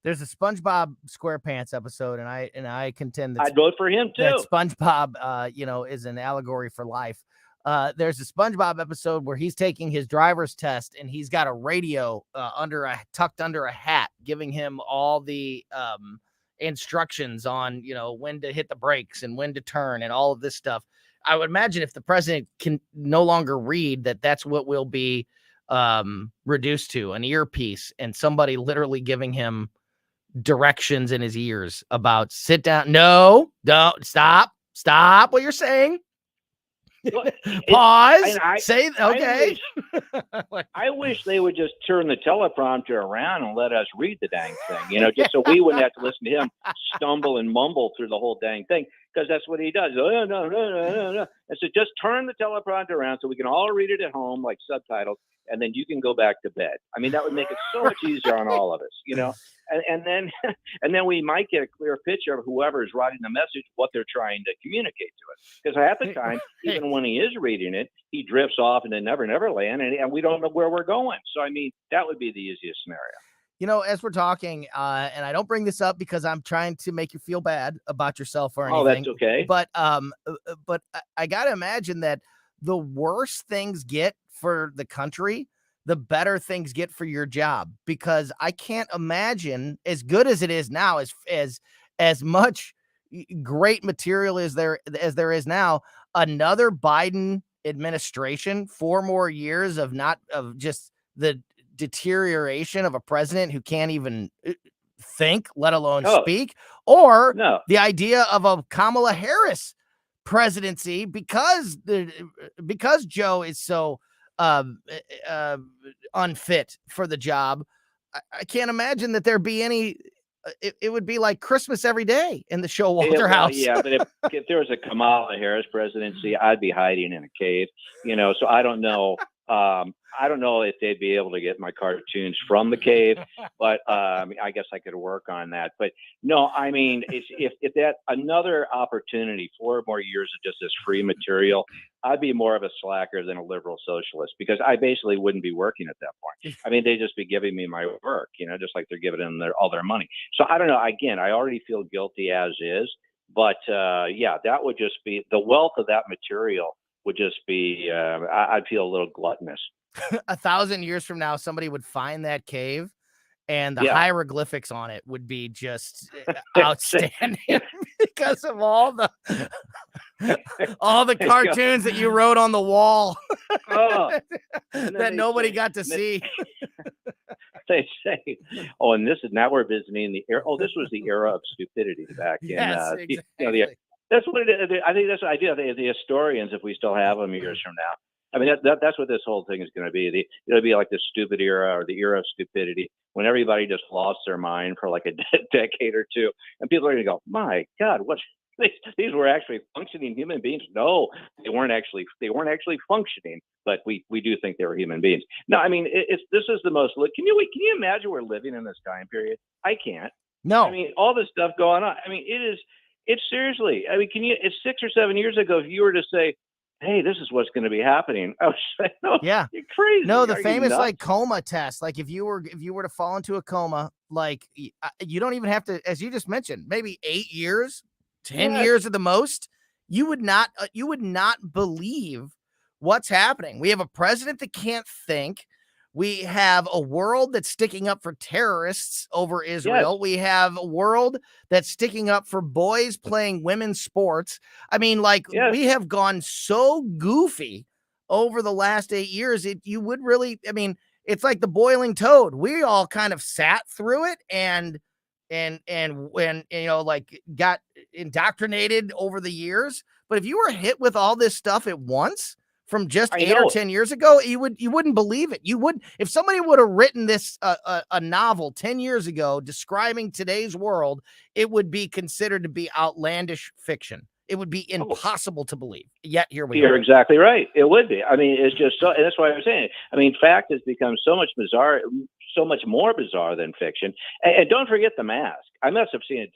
There's a SpongeBob SquarePants episode, and I contend that
I'd vote for him too.
That SpongeBob, is an allegory for life. There's a SpongeBob episode where he's taking his driver's test, and he's got a radio tucked under a hat, giving him all the instructions on when to hit the brakes and when to turn and all of this stuff. I would imagine if the president can no longer read, that's what will be reduced to, an earpiece, and somebody literally giving him directions in his ears about sit down. No, don't stop what you're saying. Pause. Say okay.
I wish they would just turn the teleprompter around and let us read the dang thing, just so we wouldn't have to listen to him stumble and mumble through the whole dang thing. because that's what he does. Oh, no. And so just turn the teleprompter around so we can all read it at home, like subtitles, and then you can go back to bed. I mean, that would make it so much easier on all of us, you know. And then and then we might get a clear picture of whoever is writing the message, what they're trying to communicate to us. Because half the time, even when he is reading it, he drifts off into Never Land, and we don't know where we're going. So, I mean, that would be the easiest scenario.
You know, as we're talking, and I don't bring this up because I'm trying to make you feel bad about yourself or anything.
Oh, that's okay.
But I got to imagine that the worse things get for the country, the better things get for your job, because I can't imagine, as good as it is now, as much great material as there is now, another Biden administration, 4 more years of just the deterioration of a president who can't even think, let alone speak, or the idea of a Kamala Harris presidency because Joe is so unfit for the job. I can't imagine that there be any. It would be like Christmas every day in the Showalter house.
Yeah, but if there was a Kamala Harris presidency, I'd be hiding in a cave, you know. So I don't know. I don't know if they'd be able to get my cartoons from the cave, but I guess I could work on that. But no, I mean, if that another opportunity, 4 more years of just this free material, I'd be more of a slacker than a liberal socialist, because I basically wouldn't be working at that point. I mean, they'd just be giving me my work, you know, just like they're giving them all their money. So I don't know. Again, I already feel guilty as is, but yeah, that would just be the wealth of that material. Would just be, I'd feel a little gluttonous.
1,000 years from now, somebody would find that cave and the hieroglyphics on it would be just outstanding because of all the cartoons that you wrote on the wall that nobody got to see.
They say, oh, and now we're visiting the era. Oh, this was the era of stupidity back in,
exactly.
You know, that's what it is. I think that's what I do. The historians, if we still have them years from now. I mean, that's what this whole thing is going to be. It'll be like the stupid era, or the era of stupidity, when everybody just lost their mind for like a decade or two, and people are going to go, "My God, what? These were actually functioning human beings?" No, they weren't actually functioning, but we do think they were human beings. No, I mean, this is the most. Can you imagine we're living in this time period? I can't.
No.
I mean, all this stuff going on. I mean, it's seriously. I mean, it's 6 or 7 years ago, if you were to say, hey, this is what's going to be happening, I was saying, no,
yeah,
you're crazy.
No, the famous like coma test. Like if you were to fall into a coma, like you don't even have to, as you just mentioned, maybe 8 years, 10 years at the most. You would not believe what's happening. We have a president that can't think. We have a world that's sticking up for terrorists over Israel. Yes. We have a world that's sticking up for boys playing women's sports. I mean, like we have gone so goofy over the last 8 years. You would really, I mean, it's like the boiling toad. We all kind of sat through it and when, you know, like got indoctrinated over the years. But if you were hit with all this stuff at once, from just 8 or 10 years ago, you wouldn't believe it. You would, if somebody would have written this a novel 10 years ago describing today's world, it would be considered to be outlandish fiction. It would be impossible to believe. Yet here we are.
You're exactly right. It would be. I mean, it's just so, and that's why I was saying. I mean, fact has become so much bizarre, so much more bizarre than fiction. And don't forget the mask. I must have seen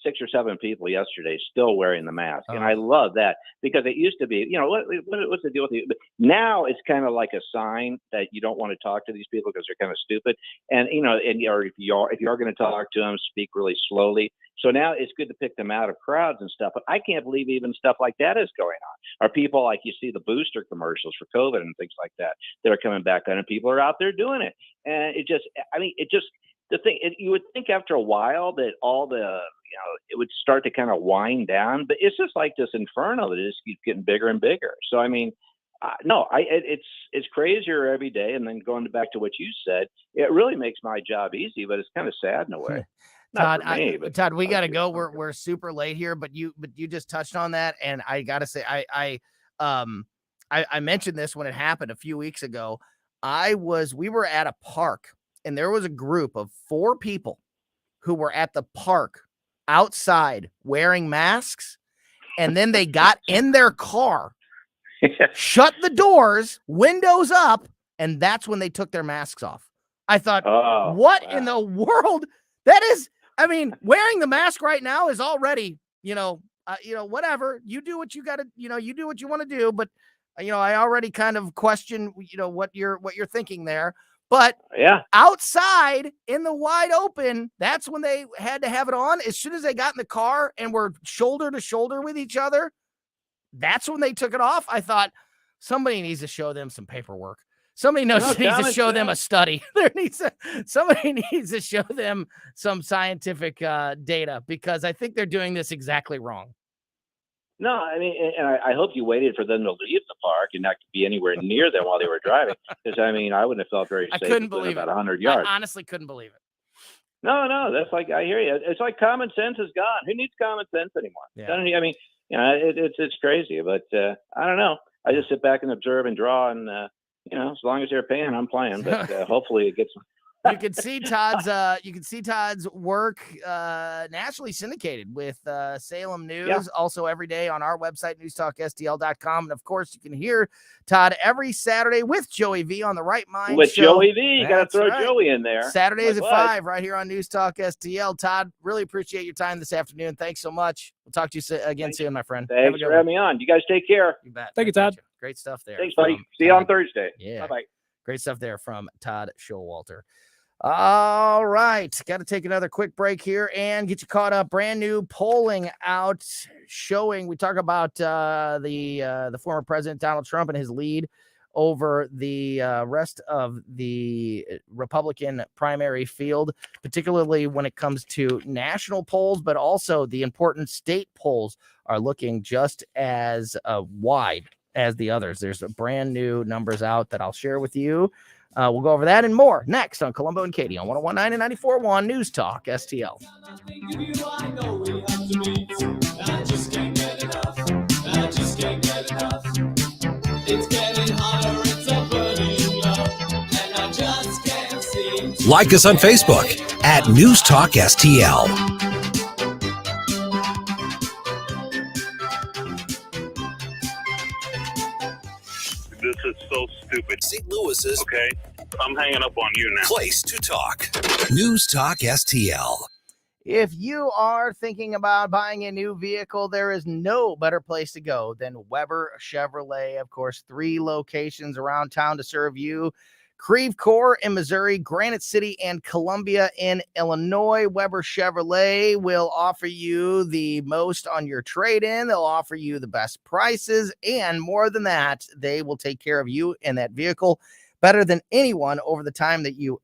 6 or 7 people yesterday still wearing the mask. And I love that, because it used to be, you know, what's the deal with it? Now it's kind of like a sign that you don't want to talk to these people because they're kind of stupid. And, you know, or if you are going to talk to them, speak really slowly. So now it's good to pick them out of crowds and stuff. But I can't believe even stuff like that is going on. Or people like you see the booster commercials for COVID and things like that are coming back on, and people are out there doing it. And the thing, you would think after a while that all the, you know, it would start to kind of wind down, but it's just like this inferno that just keeps getting bigger and bigger. So, I mean, it's crazier every day. And then going back to what you said, it really makes my job easy, but it's kind of sad in a way.
Todd, Todd, we got to go. We're super late here, but you just touched on that. And I got to say, I mentioned this when it happened a few weeks ago. We were at a park, and there was a group of 4 people who were at the park outside wearing masks, and then they got in their car, shut the doors, windows up, and that's when they took their masks off. I thought, what in the world? That is, I mean, wearing the mask right now is already, whatever. You do what you got to, you do what you want to do. But, I already kind of question, what you're thinking there. But outside in the wide open, that's when they had to have it on. As soon as they got in the car and were shoulder to shoulder with each other, that's when they took it off. I thought somebody needs to show them some paperwork. Somebody needs to show them a study. Somebody needs to show them some scientific data, because I think they're doing this exactly wrong.
No, I mean, and I hope you waited for them to leave the park and not be anywhere near them while they were driving. Because, I mean, I wouldn't have felt very safe.
I couldn't believe
about
it.
100 yards.
I honestly couldn't believe it.
No, that's like, I hear you. It's like common sense is gone. Who needs common sense anymore?
Yeah.
I mean, it's crazy, but I don't know. I just sit back and observe and draw, and as long as they're paying, I'm playing. But hopefully it gets.
You can see Todd's work nationally syndicated with Salem News, also every day on our website, newstalkstl.com. And of course, you can hear Todd every Saturday with Joey V on the Right Mind
with
show.
Joey V. You got to throw Joey in there.
Saturdays at 5 right here on News Talk STL. Todd, really appreciate your time this afternoon. Thanks so much. We'll talk to you again soon, my friend.
Thanks for having me on. You guys take care.
You bet.
Thank you, Todd.
Great stuff there.
Thanks, buddy. See you on Thursday.
Yeah.
Bye-bye.
Great stuff there from Todd Showalter. All right. Got to take another quick break here and get you caught up. Brand new polling out showing. We talk about the former president, Donald Trump, and his lead over the rest of the Republican primary field, particularly when it comes to national polls, but also the important state polls are looking just as wide as the others. There's brand new numbers out that I'll share with you. We'll go over that and more next on Colombo and Katie on 101.9 and 94.1 News Talk STL.
Like us on Facebook at News Talk STL.
This is so stupid.
St. Louis's
Okay, I'm hanging up on you now.
place to talk. News Talk STL.
If you are thinking about buying a new vehicle, there is no better place to go than Weber Chevrolet. Of course, 3 locations around town to serve you. Creve Coeur in Missouri, Granite City, and Columbia in Illinois. Weber Chevrolet will offer you the most on your trade-in. They'll offer you the best prices, and more than that, they will take care of you and that vehicle better than anyone over the time that you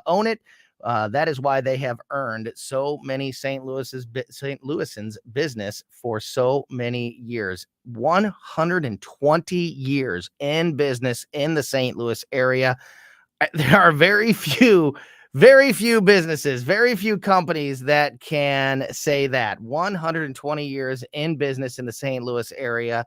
own it. That is why they have earned so many St. Louisans business for so many years. 120 years in business in the St. Louis area. There are very few businesses, very few companies that can say that. 120 years in business in the St. Louis area.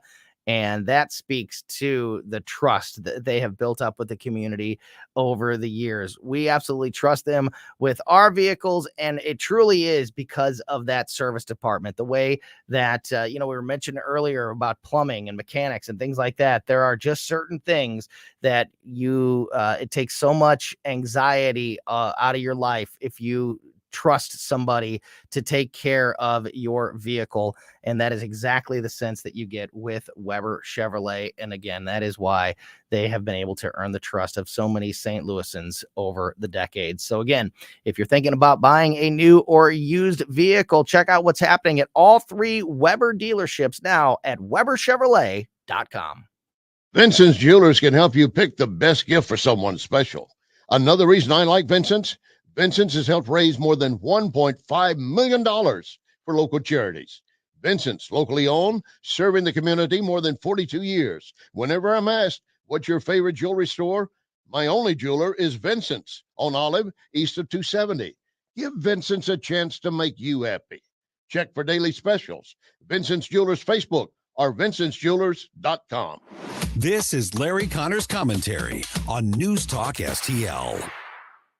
And that speaks to the trust that they have built up with the community over the years. We absolutely trust them with our vehicles, and it truly is because of that service department. The way that, we were mentioning earlier about plumbing and mechanics and things like that. There are just certain things that it takes so much anxiety out of your life if you trust somebody to take care of your vehicle. And that is exactly the sense that you get with Weber Chevrolet. And again, that is why they have been able to earn the trust of so many St. Louisans over the decades. So again, if you're thinking about buying a new or used vehicle, check out what's happening at all 3 Weber dealerships now at WeberChevrolet.com.
Vincent's Jewelers can help you pick the best gift for someone special. Another reason I like Vincent's has helped raise more than $1.5 million for local charities. Vincent's, locally owned, serving the community more than 42 years. Whenever I'm asked, what's your favorite jewelry store? My only jeweler is Vincent's on Olive, east of 270. Give Vincent's a chance to make you happy. Check for daily specials. Vincent's Jewelers Facebook or vincentsjewelers.com.
This is Larry Connor's commentary on News Talk STL.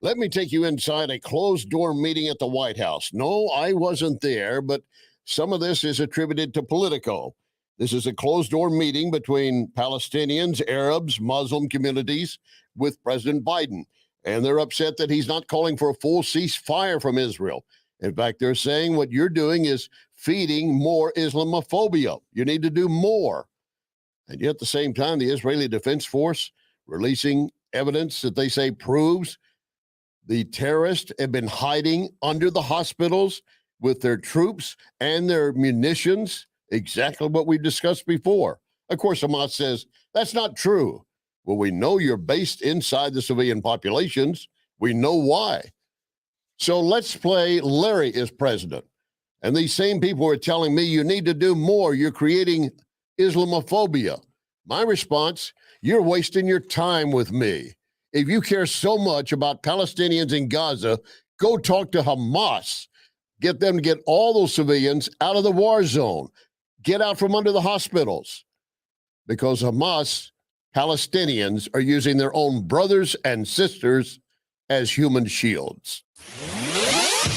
Let me take you inside a closed-door meeting at the White House. No, I wasn't there, but Some of this is attributed to Politico. This is a closed-door meeting between Palestinians, Arabs, Muslim communities with President Biden. And they're upset that he's not calling for a full ceasefire from Israel. In fact, they're saying what you're doing is feeding more Islamophobia. You need to do more. And yet at the same time, the Israeli Defense Force releasing evidence that they say proves the terrorists have been hiding under the hospitals with their troops and their munitions, exactly what we discussed before. Of course, Hamas says that's not true. Well, we know you're based inside the civilian populations. We know why. So let's play Larry is president. And these same people are telling me you need to do more. You're creating Islamophobia. My response, you're wasting your time with me. If you care so much about Palestinians in Gaza, go talk to Hamas. Get them to get all those civilians out of the war zone. Get out from under the hospitals. Because Hamas, Palestinians are using their own brothers and sisters as human shields.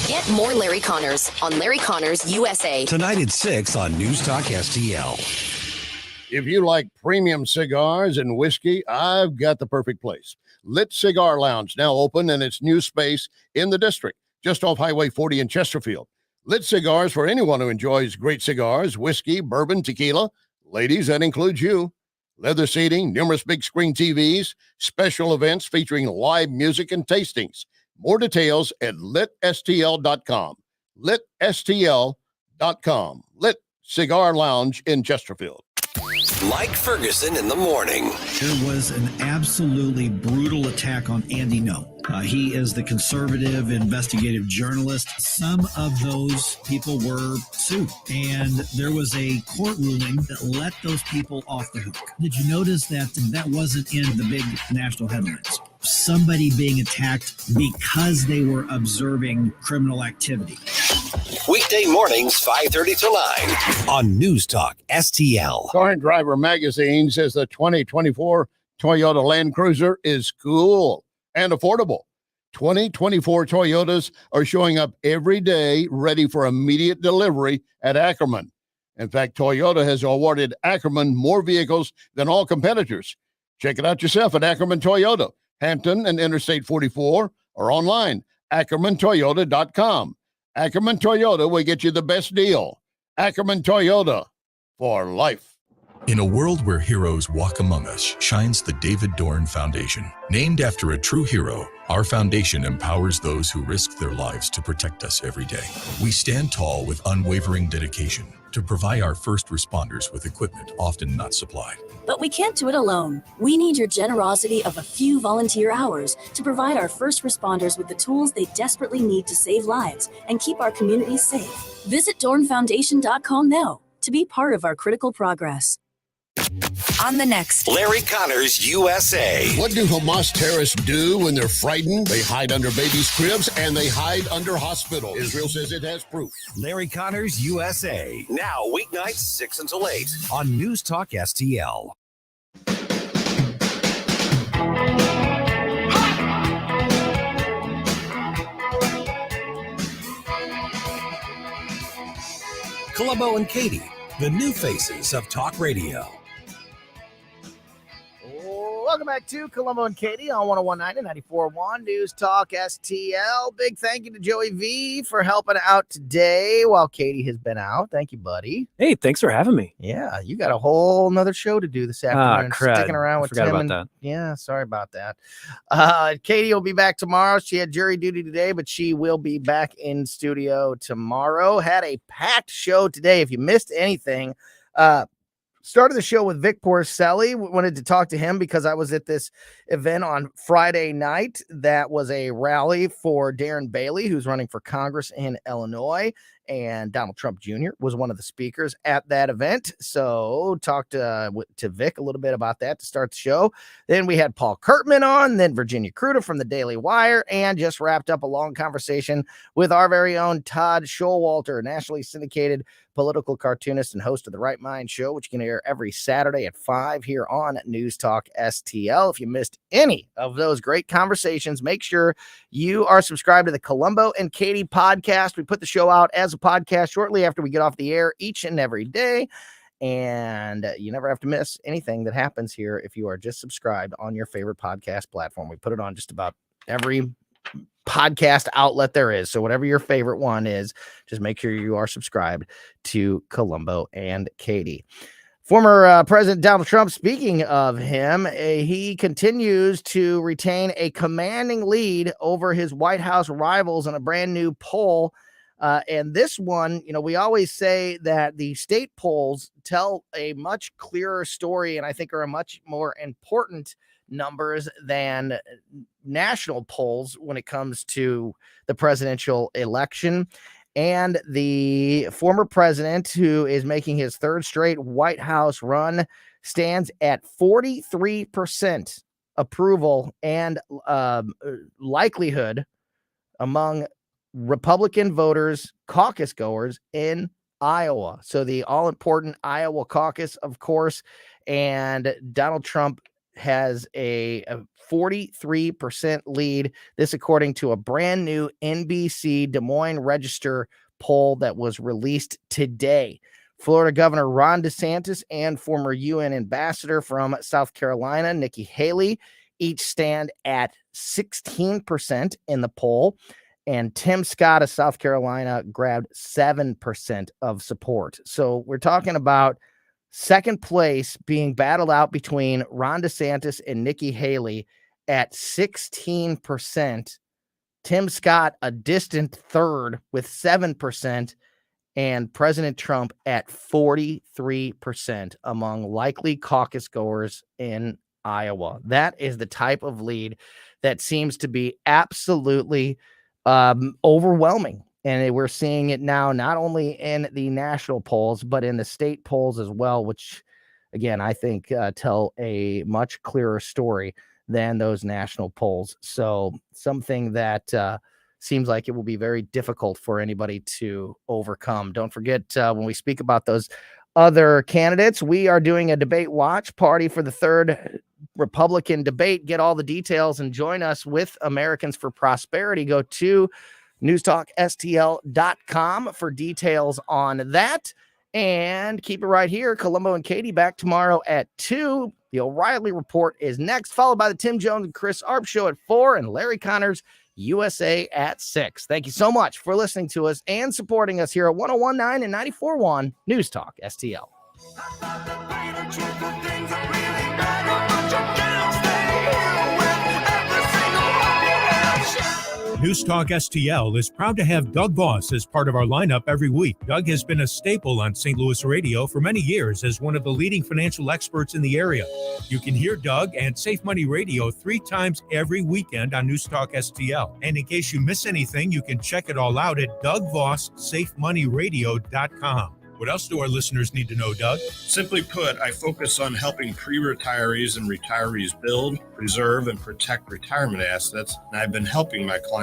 Get more Larry Connors on Larry Connors USA.
Tonight at 6 on News Talk STL.
If you like premium cigars and whiskey, I've got the perfect place. Lit Cigar Lounge, now open in its new space in the district, just off Highway 40 in Chesterfield. Lit Cigars for anyone who enjoys great cigars, whiskey, bourbon, tequila. Ladies, that includes you. Leather seating, numerous big screen TVs, special events featuring live music and tastings. More details at litstl.com. litstl.com. Lit Cigar Lounge in Chesterfield.
Mike Ferguson in the morning.
There was an absolutely brutal attack on Andy Ngo. He is the conservative investigative journalist. Some of those people were sued, and there was a court ruling that let those people off the hook. Did you notice that that wasn't in the big national headlines? Somebody being attacked because they were observing criminal activity.
Weekday mornings, 5:30 to 9 on News Talk STL.
Car and Driver magazine says the 2024 Toyota Land Cruiser is cool and affordable. 2024 Toyotas are showing up every day, ready for immediate delivery at Ackerman. In fact, Toyota has awarded Ackerman more vehicles than all competitors. Check it out yourself at Ackerman Toyota, Hampton and Interstate 44, or online, AckermanToyota.com. Ackerman Toyota will get you the best deal. Ackerman Toyota, for life.
In a world where heroes walk among us, shines the David Dorn Foundation. Named after a true hero, our foundation empowers those who risk their lives to protect us every day. We stand tall with unwavering dedication to provide our first responders with equipment often not supplied.
But we can't do it alone. We need your generosity of a few volunteer hours to provide our first responders with the tools they desperately need to save lives and keep our communities safe. Visit DornFoundation.com now to be part of our critical progress.
On the next Larry Connors USA.
What do Hamas terrorists do when they're frightened? They hide under babies' cribs and they hide under hospitals. Israel says it has proof.
Larry Connors USA. Now weeknights 6 until 8 on News Talk STL. Colombo and Katie, the new faces of talk radio.
Welcome back to Colombo and Katie on 101.9 and 94.1 News Talk STL. Big thank you to Joey V for helping out today while Katie has been out. Thank you, buddy.
Hey, thanks for having me.
Yeah, you got a whole nother show to do this afternoon.
Crud.
Sticking around with
Forgot
Tim.
about that.
Yeah, sorry about that. Katie will be back tomorrow. She had jury duty today, but she will be back in studio tomorrow. Had a packed show today. If you missed anything, started the show with Vic Porcelli. Wanted to talk to him because I was at this event on Friday night that was a rally for Darren Bailey, who's running for Congress in Illinois, and Donald Trump Jr. was one of the speakers at that event. So talked to Vic a little bit about that to start the show. Then we had Paul Kurtman on, then Virginia Kruta from the Daily Wire, and just wrapped up a long conversation with our very own Todd Showalter, nationally syndicated political cartoonist and host of the Right Mind Show, which you can hear every Saturday at 5 here on News Talk STL. If you missed any of those great conversations, make sure you are subscribed to the Colombo and Katie podcast. We put the show out as a podcast shortly after we get off the air each and every day. And you never have to miss anything that happens here if you are just subscribed on your favorite podcast platform. We put it on just about every podcast outlet there is. So whatever your favorite one is, just make sure you are subscribed to Colombo and Katie. Former President Donald Trump, speaking of him, he continues to retain a commanding lead over his White House rivals in a brand new poll. And this one, we always say that the state polls tell a much clearer story and I think are a much more important numbers than national polls when it comes to the presidential election. And the former president, who is making his third straight White House run, stands at 43% approval and likelihood among Republican voters, caucus goers in Iowa. So the all-important Iowa caucus, of course, and Donald Trump has a 43% lead. This according to a brand new NBC Des Moines Register poll that was released today. Florida Governor Ron DeSantis and former UN ambassador from South Carolina, Nikki Haley, each stand at 16% in the poll. And Tim Scott of South Carolina grabbed 7% of support. So we're talking about second place being battled out between Ron DeSantis and Nikki Haley at 16%. Tim Scott, a distant third with 7%, and President Trump at 43% among likely caucus goers in Iowa. That is the type of lead that seems to be absolutely overwhelming. And we're seeing it now, not only in the national polls, but in the state polls as well, which, again, I think tell a much clearer story than those national polls. So something that seems like it will be very difficult for anybody to overcome. Don't forget, when we speak about those other candidates, we are doing a debate watch party for the third Republican debate. Get all the details and join us with Americans for Prosperity. Go to newstalkstl.com for details on that. And keep it right here. Colombo and Katie back tomorrow at 2. The O'Reilly Report is next, followed by the Tim Jones and Chris Arp Show at 4 and Larry Connors USA at 6. Thank you so much for listening to us and supporting us here at 101.9 and 94.1 News Talk STL.
News Talk STL is proud to have Doug Voss as part of our lineup every week. Doug has been a staple on St. Louis radio for many years as one of the leading financial experts in the area. You can hear Doug and Safe Money Radio 3 times every weekend on News Talk STL. And in case you miss anything, you can check it all out at DougVossSafeMoneyRadio.com. What else do our listeners need to know, Doug?
Simply put, I focus on helping pre-retirees and retirees build, preserve, and protect retirement assets, and I've been helping my clients